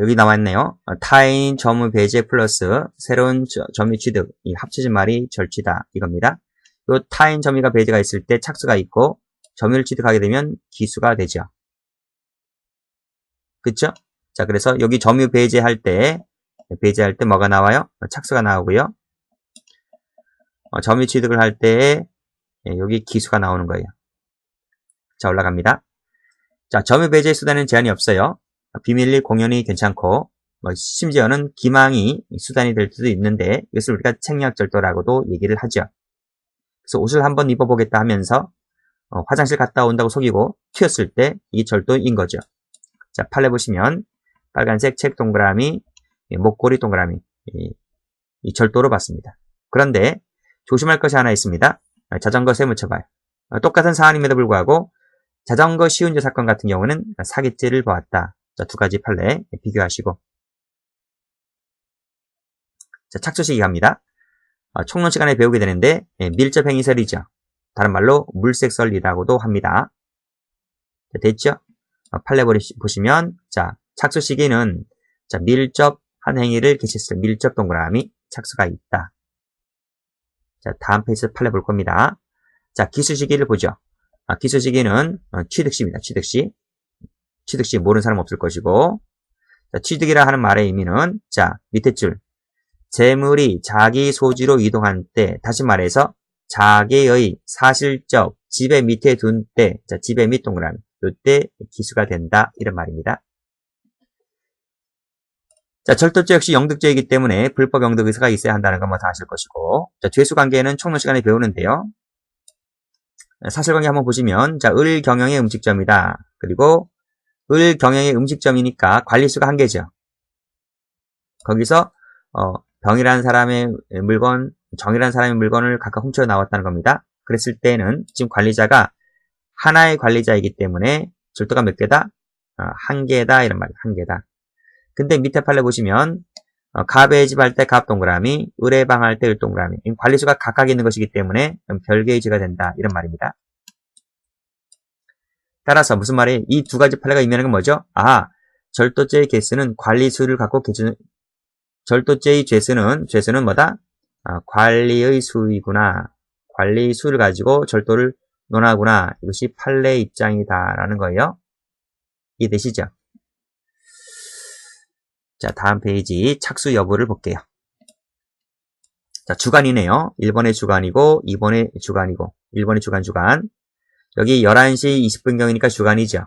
여기 나와있네요. 타인 점유 배제 플러스 새로운 점유 취득, 이 합쳐진 말이 절취다 이겁니다. 요 타인 점유가 배제가 있을 때 착수가 있고 점유를 취득하게 되면 기수가 되죠. 그쵸? 자, 그래서 여기 점유 배제할 때 뭐가 나와요? 착수가 나오고요. 점유 취득을 할 때 여기 기수가 나오는 거예요. 자, 올라갑니다. 자, 점유 배제 수단에는 제한이 없어요. 비밀리 공연이 괜찮고 심지어는 기망이 수단이 될 수도 있는데 이것을 우리가 책략절도라고도 얘기를 하죠. 그래서 옷을 한번 입어보겠다 하면서 화장실 갔다 온다고 속이고 튀었을 때 이게 절도인 거죠. 자, 판례 보시면 빨간색 책 동그라미, 목걸이 동그라미, 이 절도로 봤습니다. 그런데 조심할 것이 하나 있습니다. 자전거 세무처벌. 똑같은 사안임에도 불구하고 자전거 시운전 사건 같은 경우는 사기죄를 보았다. 자, 두 가지 판례 비교하시고. 자, 착수시기 갑니다. 총론 시간에 배우게 되는데 밀접행위설이죠. 다른 말로 물색설이라고도 합니다. 자, 됐죠? 판례 보시면 자, 착수 시기는 자, 밀접한 행위를 개시했을 때 밀접 동그라미 착수가 있다. 자, 다음 페이지에서 판례 볼 겁니다. 자, 기수 시기를 보죠. 기수 시기는 취득시입니다. 취득시 모르는 사람 없을 것이고, 자, 취득이라 하는 말의 의미는 자, 밑에 줄 재물이 자기 소지로 이동한 때, 다시 말해서 자기의 사실적 지배 밑에 둔 때, 자, 지배 밑 동그라미, 이때 기수가 된다 이런 말입니다. 자, 절도죄 역시 영득죄이기 때문에 불법 영득 의사가 있어야 한다는 건 뭐 다 아실 것이고, 자, 죄수관계는 총론 시간에 배우는데요. 사실관계 한번 보시면, 자, 을 경영의 음식점이다. 그리고 을 경영의 음식점이니까 관리수가 한 개죠. 거기서 병이라는 사람의 물건, 정이라는 사람의 물건을 각각 훔쳐 나왔다는 겁니다. 그랬을 때는 지금 관리자가 하나의 관리자이기 때문에 절도가 몇 개다? 한 개다 이런 말이에요. 한 개다. 근데 밑에 판례 보시면 갑의 집 할 때 갑 동그라미, 의뢰방 할 때 을 동그라미. 관리수가 각각 있는 것이기 때문에 별개의 지가 된다. 이런 말입니다. 따라서 무슨 말이에요? 이 두 가지 판례가 의미하는 건 뭐죠? 절도죄의 개수는 관리수를 갖고 절도죄의 죄수는 뭐다? 관리의 수이구나. 관리의 수를 가지고 절도를 논하구나. 이것이 판례의 입장이다라는 거예요. 이해되시죠? 자, 다음 페이지 착수 여부를 볼게요. 자, 주간이네요. 1번의 주간이고 2번의 주간이고 1번의 주간. 여기 11시 20분경이니까 주간이죠.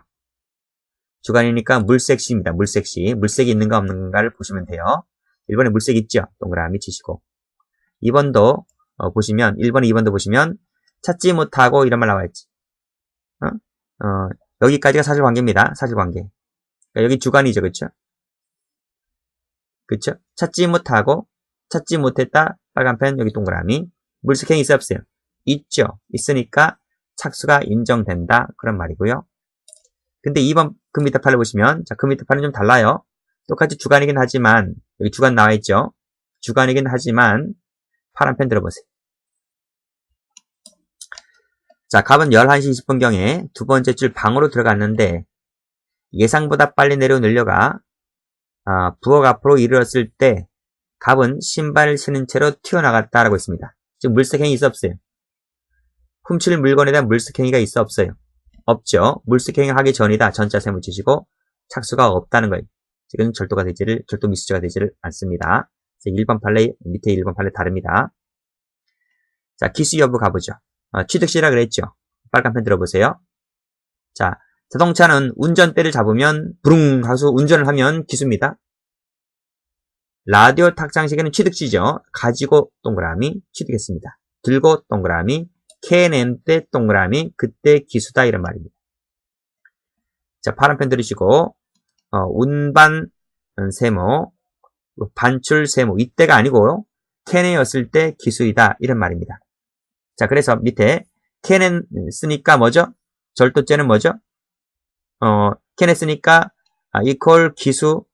주간이니까 물색시입니다. 물색시. 물색이 있는가 없는가를 보시면 돼요. 1번에 물색 있죠? 동그라미 치시고. 2번도 보시면 1번에 2번도 보시면 찾지 못하고 이런 말 나와있지. 여기까지가 사실관계입니다. 사실관계. 그러니까 여기 주간이죠. 그쵸? 그쵸? 찾지 못하고 찾지 못했다. 빨간펜 여기 동그라미. 물색행위 있어 없어요? 있죠. 있으니까 착수가 인정된다. 그런 말이고요. 근데 2번 그 밑에 판을 보시면 자, 그 밑에 판은 좀 달라요. 똑같이 주간이긴 하지만 여기 주간 나와있죠. 주간이긴 하지만 파란 펜 들어보세요. 자, 갑은 11시 20분경에 두 번째 줄 방으로 들어갔는데 예상보다 빨리 내려가 부엌 앞으로 이르렀을 때 갑은 신발을 신은 채로 튀어나갔다라고 했습니다. 지금 물색행위 있어 없어요? 훔칠 물건에 대한 물색행위가 있어 없어요? 없죠. 물색행위 하기 전이다. 전자 세모 치시고 착수가 없다는 거예요. 지금 절도 미수죄가 되지를 않습니다. 1번 판례 밑에 1번 판례 다릅니다. 자, 기수 여부 가보죠. 취득시라 그랬죠. 빨간 펜 들어보세요. 자, 자동차는 운전대를 잡으면 부릉 하수 운전을 하면 기수입니다. 라디오 탁장시계는 취득시죠. 가지고 동그라미 취득했습니다. 들고 동그라미 캐낸 때 동그라미 그때 기수다 이런 말입니다. 자, 파란 펜 들으시고 운반 세모 반출 세모 이때가 아니고 캐내였을 때 기수이다 이런 말입니다. 자, 그래서 밑에 캐낸 쓰니까 뭐죠? 절도죄는 뭐죠? 캐내 쓰니까 이퀄 기수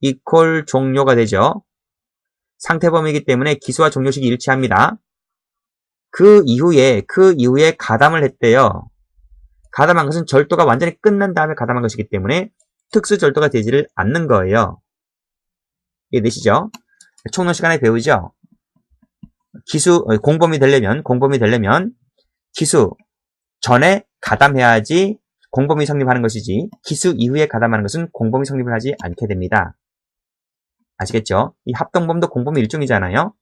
이퀄 종료가 되죠. 상태범이기 때문에 기수와 종료식이 일치합니다. 그 이후에 가담을 했대요. 가담한 것은 절도가 완전히 끝난 다음에 가담한 것이기 때문에 특수 절도가 되지를 않는 거예요. 이해되시죠? 총론 시간에 배우죠? 공범이 되려면 기수 전에 가담해야지 공범이 성립하는 것이지 기수 이후에 가담하는 것은 공범이 성립을 하지 않게 됩니다. 아시겠죠? 이 합동범도 공범의 일종이잖아요.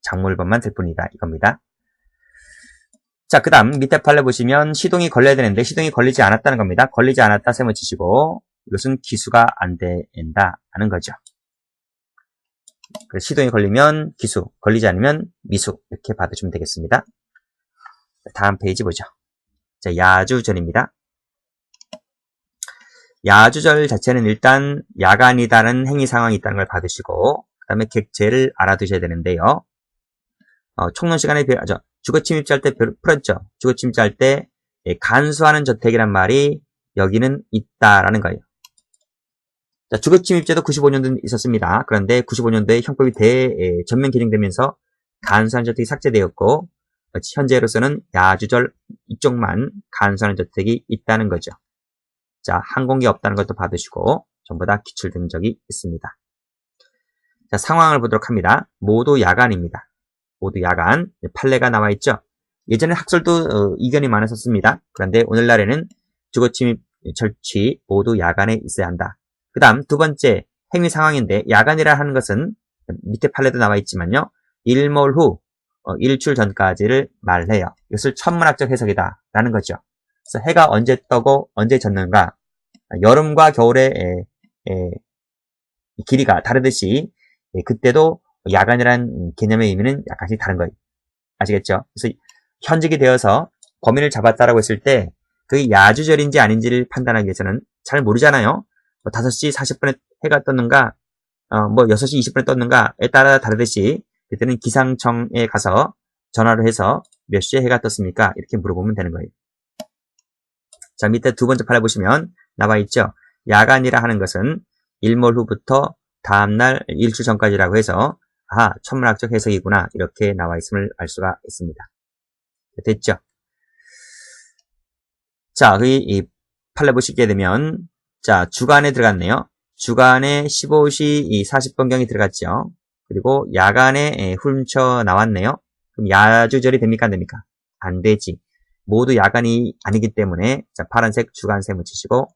작물범만 될 뿐이다. 이겁니다. 자, 그 다음 밑에 판례 보시면 시동이 걸려야 되는데 시동이 걸리지 않았다는 겁니다. 걸리지 않았다 세모 치시고 이것은 기수가 안 된다 하는 거죠. 그래서 시동이 걸리면 기수, 걸리지 않으면 미수 이렇게 받으시면 되겠습니다. 다음 페이지 보죠. 자, 야주절입니다. 야주절 자체는 일단 야간이다는 행위 상황이 있다는 걸 받으시고 그 다음에 객체를 알아두셔야 되는데요. 총론 시간에 주거침입자 할 때 풀었죠. 주거침입자 할 때 간수하는 저택이란 말이 여기는 있다라는 거예요. 자, 주거침입죄도 95년도에 있었습니다. 그런데 95년도에 형법이 전면 개정되면서 간수하는 저택이 삭제되었고 현재로서는 야주절 이쪽만 간수하는 저택이 있다는 거죠. 자, 항공기 없다는 것도 받으시고 전부 다 기출된 적이 있습니다. 자, 상황을 보도록 합니다. 모두 야간입니다. 모두 야간. 판례가 나와 있죠. 예전에 학설도 이견이 많았었습니다. 그런데 오늘날에는 주거침입 절취 모두 야간에 있어야 한다. 그 다음 두 번째 행위 상황인데 야간이라 하는 것은 밑에 판례도 나와 있지만요. 일몰 후 일출 전까지를 말해요. 이것을 천문학적 해석이다 라는 거죠. 그래서 해가 언제 떠고 언제 졌는가 여름과 겨울의 길이가 다르듯이 그때도 야간이라는 개념의 의미는 약간씩 다른 거예요. 아시겠죠? 그래서 현직이 되어서 범인을 잡았다라고 했을 때 그게 야주절인지 아닌지를 판단하기 위해서는 잘 모르잖아요. 5시 40분에 해가 떴는가 6시 20분에 떴는가에 따라 다르듯이 그때는 기상청에 가서 전화를 해서 몇 시에 해가 떴습니까? 이렇게 물어보면 되는 거예요. 자, 밑에 두 번째 판을 보시면 나와 있죠. 야간이라 하는 것은 일몰 후부터 다음날 일출 전까지라고 해서 천문학적 해석이구나 이렇게 나와 있음을 알 수가 있습니다. 됐죠? 자, 이 판례 보시게 되면 자, 주간에 들어갔네요. 주간에 15시 40분경이 들어갔죠. 그리고 야간에 훔쳐 나왔네요. 그럼 야주절이 됩니까? 안 됩니까? 안 되지. 모두 야간이 아니기 때문에 자, 파란색 주간세 묻히시고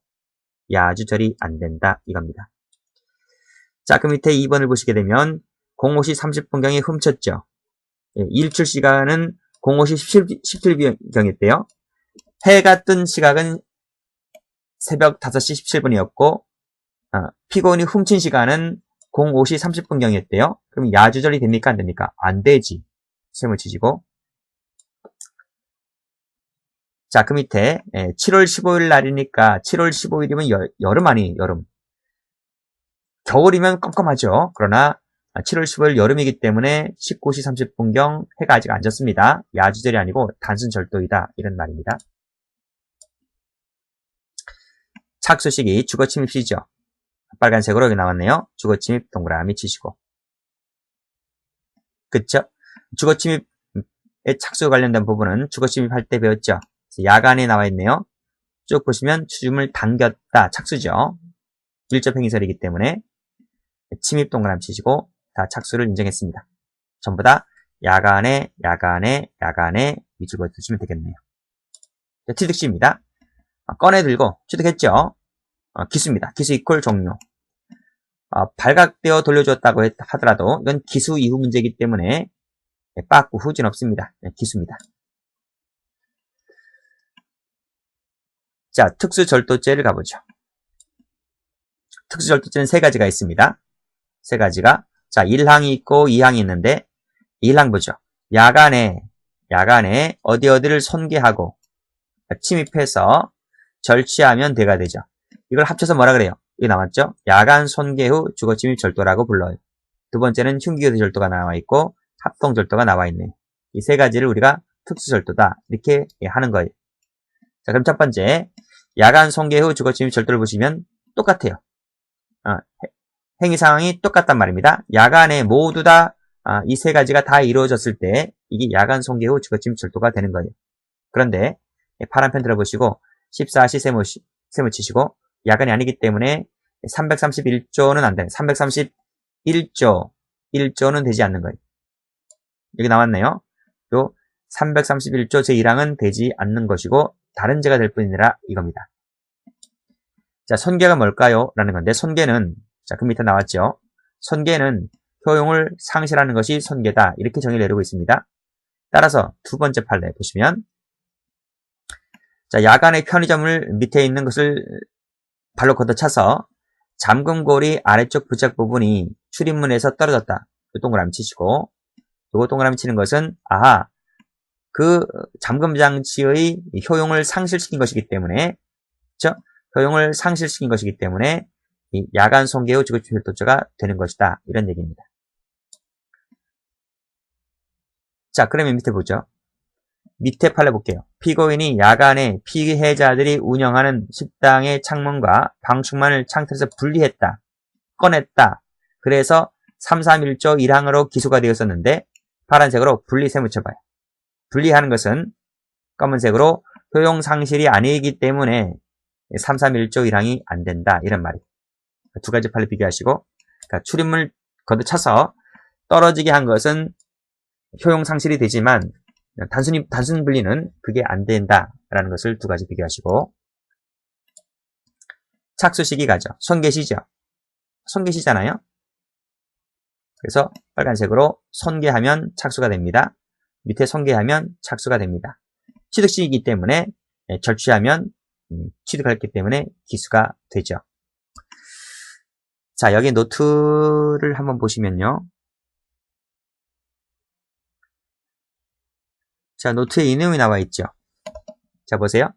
야주절이 안 된다 이겁니다. 자, 그 밑에 2번을 보시게 되면 05시 30분경에 훔쳤죠. 일출 시간은 05시 17분경이었대요. 해가 뜬 시각은 새벽 5시 17분이었고 피고인이 훔친 시간은 05시 30분경이었대요. 그럼 야주절이 됩니까? 안 됩니까? 안 되지. 셈을 치시고 자, 그 밑에 7월 15일 날이니까 7월 15일이면 여름 아니에요. 여름. 겨울이면 껌껌하죠. 그러나 7월 15일 여름이기 때문에 19시 30분경 해가 아직 안 졌습니다. 야주절이 아니고 단순 절도이다. 이런 말입니다. 착수식이 주거침입시죠. 빨간색으로 여기 나왔네요. 주거침입 동그라미 치시고. 그쵸? 주거침입에 착수와 관련된 부분은 주거침입할 때 배웠죠. 야간에 나와 있네요. 쭉 보시면 추줌을 당겼다. 착수죠. 일접 행위설이기 때문에 침입 동그라미 치시고 다 착수를 인정했습니다. 전부 다 야간에 밑줄 그어 두시면 되겠네요. 취득시입니다. 꺼내 들고 취득했죠. 기수입니다. 기수 이퀄 종료. 발각되어 돌려줬다고 하더라도 이건 기수 이후 문제이기 때문에 빠꾸 후진 없습니다. 기수입니다. 자, 특수절도죄를 가보죠. 특수절도죄는 세 가지가 있습니다. 세 가지가. 자, 1항이 있고 2항이 있는데 1항 보죠. 야간에 어디를 손괴하고 침입해서 절취하면 돼가 되죠. 이걸 합쳐서 뭐라 그래요? 이게 나왔죠? 야간 손괴 후 주거침입 절도라고 불러요. 두 번째는 흉기교대 절도가 나와 있고 합동절도가 나와 있네요. 이 세 가지를 우리가 특수절도다 이렇게 하는 거예요. 자, 그럼 첫 번째 야간 손괴 후 주거침입 절도를 보시면 똑같아요. 행위 상황이 똑같단 말입니다. 야간에 모두 다 이 세 가지가 다 이루어졌을 때 이게 야간 손괴 후 주거침입 절도가 되는 거예요. 그런데 파란 펜 들어보시고 14시 세모 치시고 야간이 아니기 때문에 331조는 안 되는 331조는 되지 않는 거예요. 여기 나왔네요. 요 331조 제1항은 되지 않는 것이고 다른 죄가 될 뿐이라 이겁니다. 자, 손괴가 뭘까요? 라는 건데 손괴는 자, 그 밑에 나왔죠. 손괴는 효용을 상실하는 것이 손괴다. 이렇게 정의를 내리고 있습니다. 따라서 두 번째 판례 보시면 자, 야간에 편의점을 밑에 있는 것을 발로 걷어차서 잠금고리 아래쪽 부착 부분이 출입문에서 떨어졌다. 이 동그라미 치시고 요거 동그라미 치는 것은 그 잠금 장치의 효용을 상실시킨 것이기 때문에 그렇죠? 효용을 상실시킨 것이기 때문에 이 야간 손괴 후 주거침입절도죄가 되는 것이다. 이런 얘기입니다. 자, 그러면 밑에 보죠. 밑에 판례 볼게요. 피고인이 야간에 피해자들이 운영하는 식당의 창문과 방충망을 창틀에서 분리했다. 꺼냈다. 그래서 331조 1항으로 기소가 되었었는데 파란색으로 분리세 묻혀봐요. 분리하는 것은 검은색으로 효용 상실이 아니기 때문에 331조 1항이 안 된다. 이런 말이에요. 두 가지 판례 비교하시고 그러니까 출입문을 걷어차서 떨어지게 한 것은 효용 상실이 되지만 단순 분리는 그게 안 된다라는 것을 두 가지 비교하시고 착수시기 가죠. 손괴시죠. 손괴시잖아요. 그래서 빨간색으로 손괴하면 착수가 됩니다. 밑에 손괴하면 착수가 됩니다. 취득시이기 때문에 절취하면 취득했기 때문에 기수가 되죠. 자, 여기 노트를 한번 보시면요. 자, 노트에 이 내용이 나와 있죠. 자, 보세요.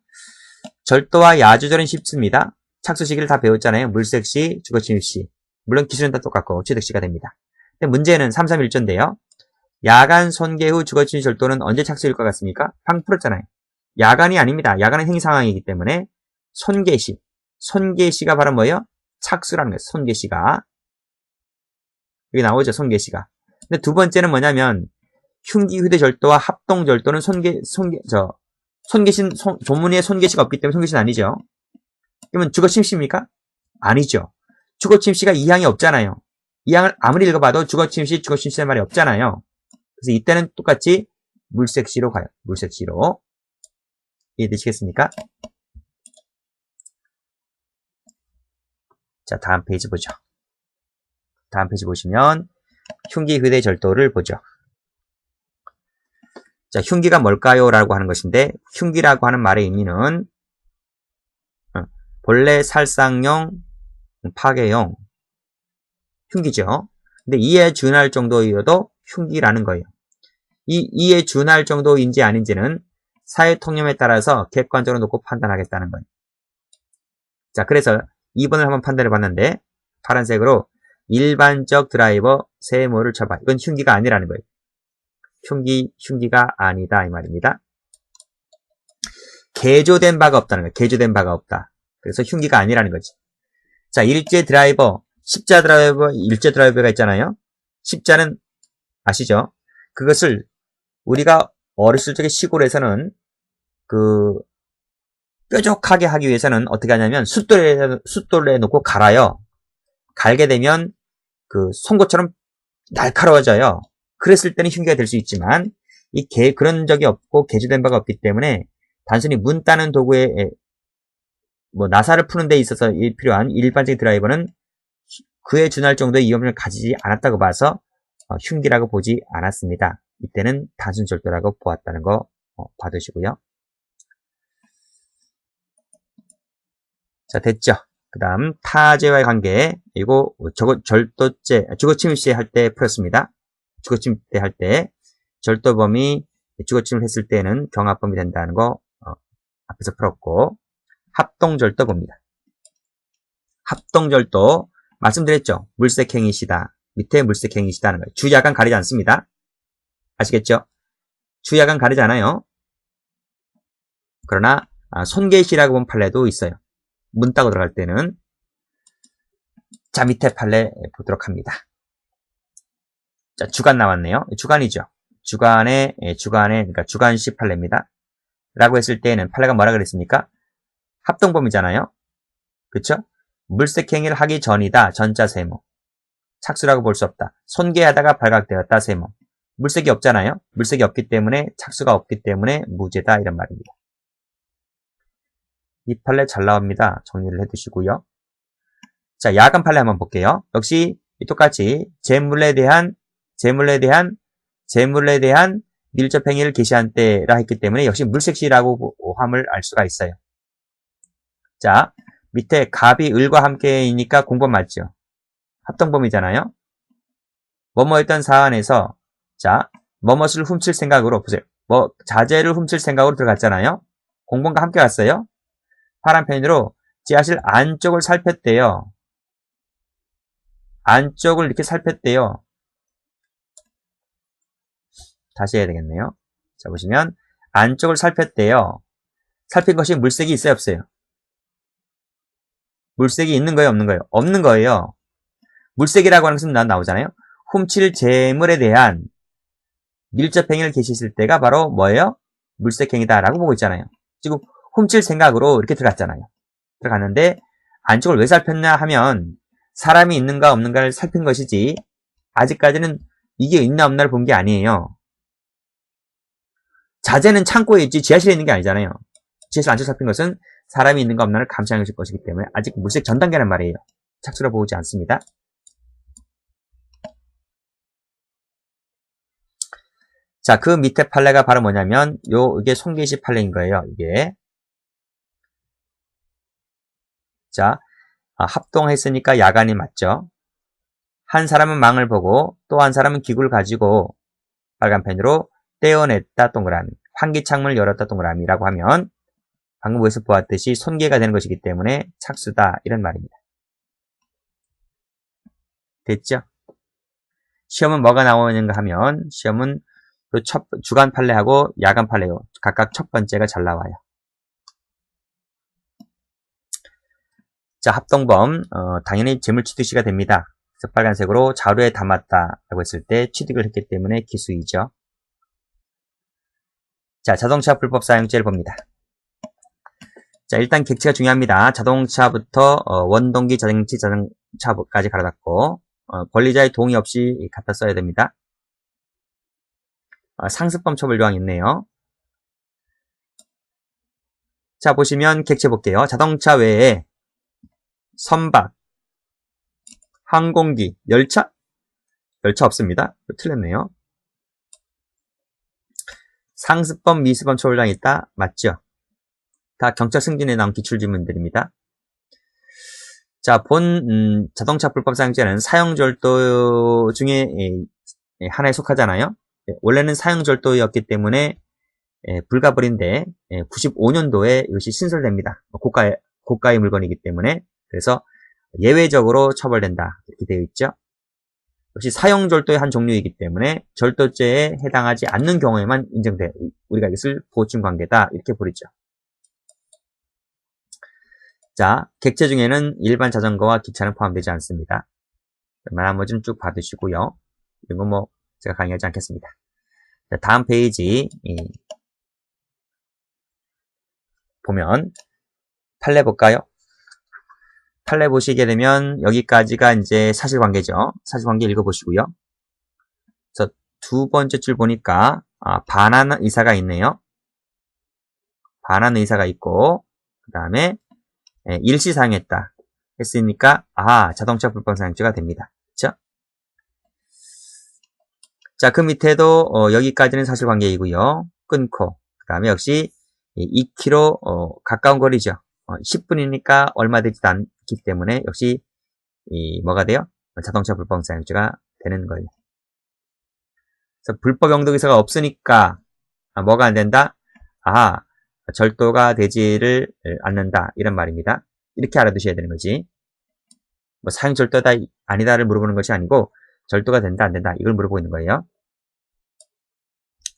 절도와 야주절은 쉽습니다. 착수시기를 다 배웠잖아요. 물색시, 주거침입시. 물론 기술은 다 똑같고 취득시가 됩니다. 근데 문제는 331조인데요. 야간 손괴 후 주거침입 절도는 언제 착수일 것 같습니까? 방금 풀었잖아요. 야간이 아닙니다. 야간은 행위 상황이기 때문에 손괴시 손계시가 바로 뭐예요? 착수라는 거예요. 손계시가. 여기 나오죠, 손계시가. 근데 두 번째는 뭐냐면, 흉기휴대절도와 합동절도는 조문에 손계시가 없기 때문에 손계시는 아니죠. 그러면 주거침시입니까? 아니죠. 주거침시가 이항이 없잖아요. 이항을 아무리 읽어봐도 주거침시라는 말이 없잖아요. 그래서 이때는 똑같이 물색시로 가요. 물색시로. 이해되시겠습니까? 자, 다음 페이지 보죠. 다음 페이지 보시면 흉기휴대절도를 보죠. 자, 흉기가 뭘까요? 라고 하는 것인데, 흉기라고 하는 말의 의미는 본래 살상용, 파괴용, 흉기죠. 근데 이에 준할 정도여도 흉기라는 거예요. 이에 준할 정도인지 아닌지는 사회 통념에 따라서 객관적으로 놓고 판단하겠다는 거예요. 자, 그래서 2번을 한번 판단해 봤는데, 파란색으로 일반적 드라이버 세모를 쳐봐. 이건 흉기가 아니라는 거예요. 흉기가 아니다 이 말입니다. 개조된 바가 없다는 거예요. 개조된 바가 없다. 그래서 흉기가 아니라는 거지. 자, 일제 드라이버, 십자 드라이버, 일제 드라이버가 있잖아요. 십자는 아시죠? 그것을 우리가 어렸을 적에 시골에서는 뾰족하게 하기 위해서는 어떻게 하냐면 숫돌에 놓고 갈아요. 갈게 되면 송곳처럼 날카로워져요. 그랬을 때는 흉기가 될 수 있지만 그런 적이 없고 개조된 바가 없기 때문에 단순히 문 따는 도구에 나사를 푸는 데 있어서 필요한 일반적인 드라이버는 그에 준할 정도의 위험을 가지지 않았다고 봐서 흉기라고 보지 않았습니다. 이때는 단순 절도라고 보았다는 거 봐두시고요. 자, 됐죠? 그 다음 타제와의 관계. 이거 절도죄, 주거침입시 할 때 풀었습니다. 주거침입 때 할 때 절도범이 주거침을 했을 때는 경합범이 된다는 거 앞에서 풀었고, 합동절도 봅니다. 합동절도 말씀드렸죠? 물색행위시다. 밑에 물색행위시다는 거예요. 주야간 가리지 않습니다. 아시겠죠? 주야간 가리지 않아요. 그러나 손계시라고 본 판례도 있어요. 문 따고 들어갈 때는. 자, 밑에 판례 보도록 합니다. 자, 주간 나왔네요. 주간이죠. 그러니까 주간시 판례입니다. 라고 했을 때는 판례가 뭐라 그랬습니까? 합동범이잖아요. 그쵸? 물색행위를 하기 전이다. 전자 세모. 착수라고 볼 수 없다. 손괴하다가 발각되었다. 세모. 물색이 없잖아요. 물색이 없기 때문에 착수가 없기 때문에 무죄다. 이런 말입니다. 이 판례 잘 나옵니다. 정리를 해두시고요. 자, 야간 판례 한번 볼게요. 역시 똑같이 재물에 대한 밀접행위를 개시한 때라 했기 때문에 역시 물색시라고 함을 알 수가 있어요. 자, 밑에 갑이 을과 함께이니까 공범 맞죠? 합동범이잖아요. 뭐뭐했던 사안에서 자, 뭐뭇을 훔칠 생각으로 보세요. 자재를 훔칠 생각으로 들어갔잖아요. 공범과 함께 갔어요. 파란펜으로 지하실 안쪽을 살폈대요. 안쪽을 이렇게 살폈대요. 다시 해야 되겠네요. 자, 보시면 안쪽을 살폈대요. 살핀 것이 물색이 있어요, 없어요? 물색이 있는 거예요, 없는 거예요? 없는 거예요. 물색이라고 하는 것은 나오잖아요. 훔칠 재물에 대한 밀접행위를 개시했을 때가 바로 뭐예요? 물색행위다라고 보고 있잖아요. 지금 훔칠 생각으로 이렇게 들어갔잖아요. 들어갔는데 안쪽을 왜 살폈냐 하면 사람이 있는가 없는가를 살핀 것이지 아직까지는 이게 있나 없나를 본 게 아니에요. 자재는 창고에 있지 지하실에 있는 게 아니잖아요. 지하실 안쪽 살핀 것은 사람이 있는가 없나를 감시하는 것이기 때문에 아직 물색 전 단계란 말이에요. 착수로 보지 않습니다. 자, 그 밑에 판례가 바로 뭐냐면 이게 손계시 판례인 거예요. 이게 자, 합동했으니까 야간이 맞죠. 한 사람은 망을 보고 또 한 사람은 기구를 가지고 빨간 펜으로 떼어냈다 동그라미, 환기창문을 열었다 동그라미라고 하면 방금 보여서 보았듯이 손괴가 되는 것이기 때문에 착수다 이런 말입니다. 됐죠? 시험은 뭐가 나오는가 하면 시험은 주간 판례하고 야간 판례요. 각각 첫 번째가 잘 나와요. 자, 합동범, 당연히 재물취득시가 됩니다. 그래서 빨간색으로 자루에 담았다 라고 했을 때 취득을 했기 때문에 기수이죠. 자, 자동차 불법 사용죄를 봅니다. 자, 일단 객체가 중요합니다. 자동차부터 원동기, 자전기, 자동차까지 갈아놨고 권리자의 동의 없이 갖다 써야 됩니다. 상습범 처벌 조항이 있네요. 자, 보시면 객체 볼게요. 자동차 외에 선박, 항공기, 열차 없습니다. 틀렸네요. 상습범, 미수범 처벌 조항이 있다. 맞죠? 다 경찰 승진에 나온 기출지문들입니다. 자, 본 자동차 불법 사용죄는 사용절도 중에 하나에 속하잖아요. 원래는 사용절도였기 때문에 불가불인데 95년도에 이것이 신설됩니다. 고가의 물건이기 때문에. 그래서 예외적으로 처벌된다 이렇게 되어 있죠. 역시 사용절도의 한 종류이기 때문에 절도죄에 해당하지 않는 경우에만 인정돼요. 우리가 이것을 보충관계다 이렇게 부르죠. 자, 객체 중에는 일반 자전거와 기차는 포함되지 않습니다. 나머지는 쭉 봐두시고요. 이건 뭐 제가 강의하지 않겠습니다. 자, 다음 페이지 보면 판례 볼까요? 판례 보시게 되면 여기까지가 이제 사실관계죠. 사실관계 읽어보시고요. 그래서 두 번째 줄 보니까 반환 의사가 있네요. 반환 의사가 있고 그 다음에 일시 사용했다 했으니까 자동차 불법 사용죄가 됩니다. 그렇죠? 자, 그 밑에도 여기까지는 사실관계이고요. 끊고 그 다음에 역시 2km 가까운 거리죠. 10분이니까 얼마 되지도 않기 때문에 역시 뭐가 돼요? 자동차 불법 사용죄가 되는 거예요. 그래서 불법 영도 의사가 없으니까 뭐가 안 된다? 절도가 되지를 않는다 이런 말입니다. 이렇게 알아두셔야 되는 거지. 뭐 사용 절도다 아니다를 물어보는 것이 아니고 절도가 된다 안 된다 이걸 물어보고 있는 거예요.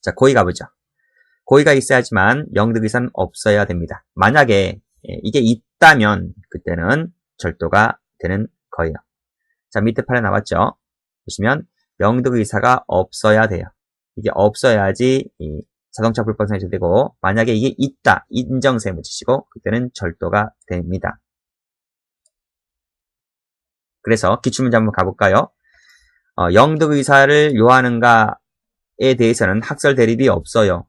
자, 고의 가보죠. 고의가 있어야지만 영득 의사는 없어야 됩니다. 만약에 이게 있다면 그때는 절도가 되는 거예요. 자, 밑에 판에 나왔죠. 보시면 영득 의사가 없어야 돼요. 이게 없어야지 자동차 불법 사용죄 되고 만약에 이게 있다 인정세 묻히시고 그때는 절도가 됩니다. 그래서 기출문제 한번 가볼까요? 영득 의사를 요하는가에 대해서는 학설 대립이 없어요.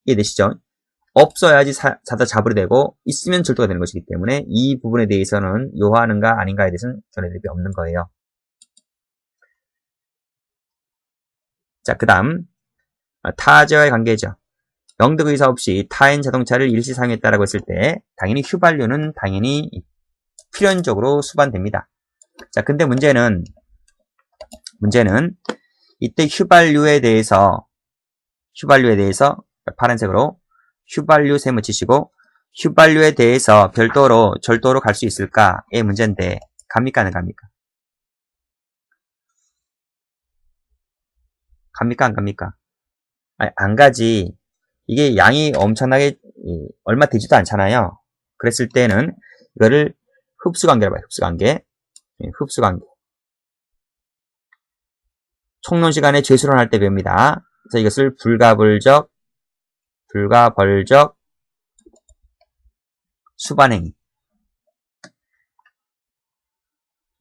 이해되시죠? 없어야지 사다 잡으려 되고 있으면 절도가 되는 것이기 때문에 이 부분에 대해서는 요하는가 아닌가에 대해서는 전혀 대립이 없는 거예요. 자, 그 다음 타자와의 관계죠. 영득 의사 없이 타인 자동차를 일시 사용했다라고 했을 때 당연히 휘발유는 당연히 필연적으로 수반됩니다. 자, 근데 문제는 이때 휘발유에 대해서 파란색으로 휘발유 세 묻히시고 휘발유에 대해서 별도로 절도로 갈 수 있을까의 문제인데 갑니까 안 갑니까? 갑니까 안 갑니까? 안 가지. 이게 양이 엄청나게 얼마 되지도 않잖아요. 그랬을 때는 이거를 흡수관계로 봐요. 흡수관계. 총론시간에 죄수론할 때 배웁니다. 그래서 이것을 불가벌적 수반행위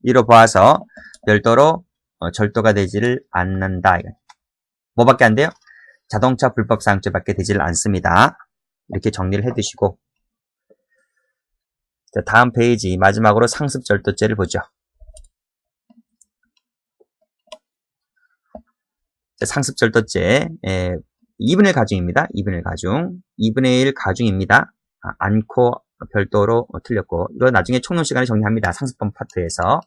이로 보아서 별도로 절도가 되지를 않는다. 뭐밖에 안 돼요? 자동차 불법 사용죄밖에 되지를 않습니다. 이렇게 정리를 해두시고 자, 다음 페이지 마지막으로 상습절도죄를 보죠. 자, 상습절도죄 2분의 1 가중입니다. 2분의 1 가중 2분의 1 가중입니다. 않고 별도로 틀렸고 이거 나중에 총론 시간에 정리합니다. 상습범 파트에서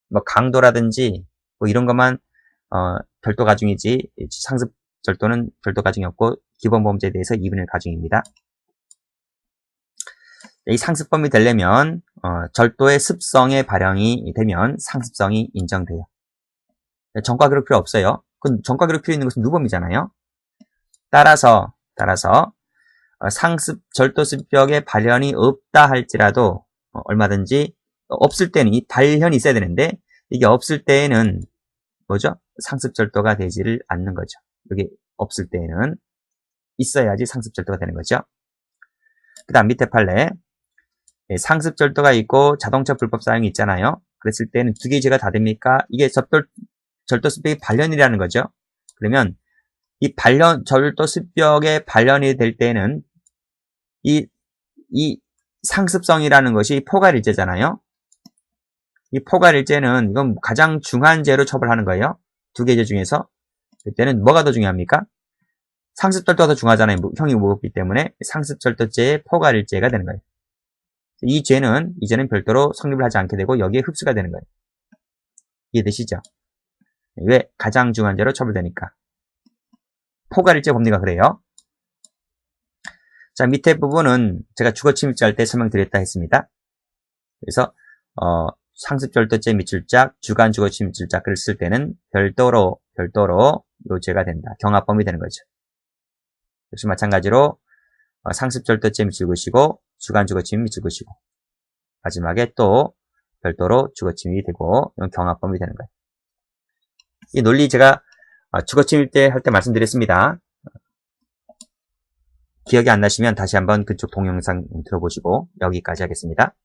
뭐 강도라든지 뭐 이런 것만 별도 가중이지 상습 절도는 별도 가중이 없고 기본범죄에 대해서 2분의 1 가중입니다. 이 상습범이 되려면 절도의 습성의 발형이 되면 상습성이 인정돼요. 전과 기록 필요 없어요. 그 전과 기록 필요 있는 것은 누범이잖아요. 따라서 상습 절도습격의 발현이 없다 할지라도 얼마든지 없을 때는 이 발현이 있어야 되는데 이게 없을 때에는 뭐죠? 상습절도가 되지를 않는 거죠. 여기 없을 때에는 있어야지 상습절도가 되는 거죠. 그 다음 밑에 판례 상습절도가 있고 자동차 불법 사용이 있잖아요. 그랬을 때는 두 개의 죄가 다 됩니까? 이게 절도습벽의 발현이라는 거죠. 그러면 이 절도습벽의 발현이 될 때는 이 상습성이라는 것이 포괄일죄잖아요. 이 포괄일죄는 이건 가장 중한 죄로 처벌하는 거예요. 두 개 죄 중에서. 그때는 뭐가 더 중요합니까? 상습절도가 더 중하잖아요. 형이 무겁기 때문에 상습절도죄의 포괄일죄가 되는 거예요. 이 죄는 이제는 별도로 성립을 하지 않게 되고 여기에 흡수가 되는 거예요. 이해되시죠? 왜? 가장 중한 죄로 처벌되니까. 포괄일죄 법리가 그래요. 자, 밑에 부분은 제가 주거침입죄 할 때 설명드렸다 했습니다. 그래서 상습절도죄 미출작, 주간주거침입술작을 쓸 때는 별도로 요 죄가 된다. 경합범위 되는 거죠. 역시 마찬가지로 상습절도죄 미칠 것이고 주간주거침입 미칠 것이고 마지막에 또 별도로 주거침입이 되고 이건 경합범위 되는 거예요. 이 논리 제가 주거침입죄 할 때 말씀드렸습니다. 기억이 안 나시면 다시 한번 그쪽 동영상 들어보시고 여기까지 하겠습니다.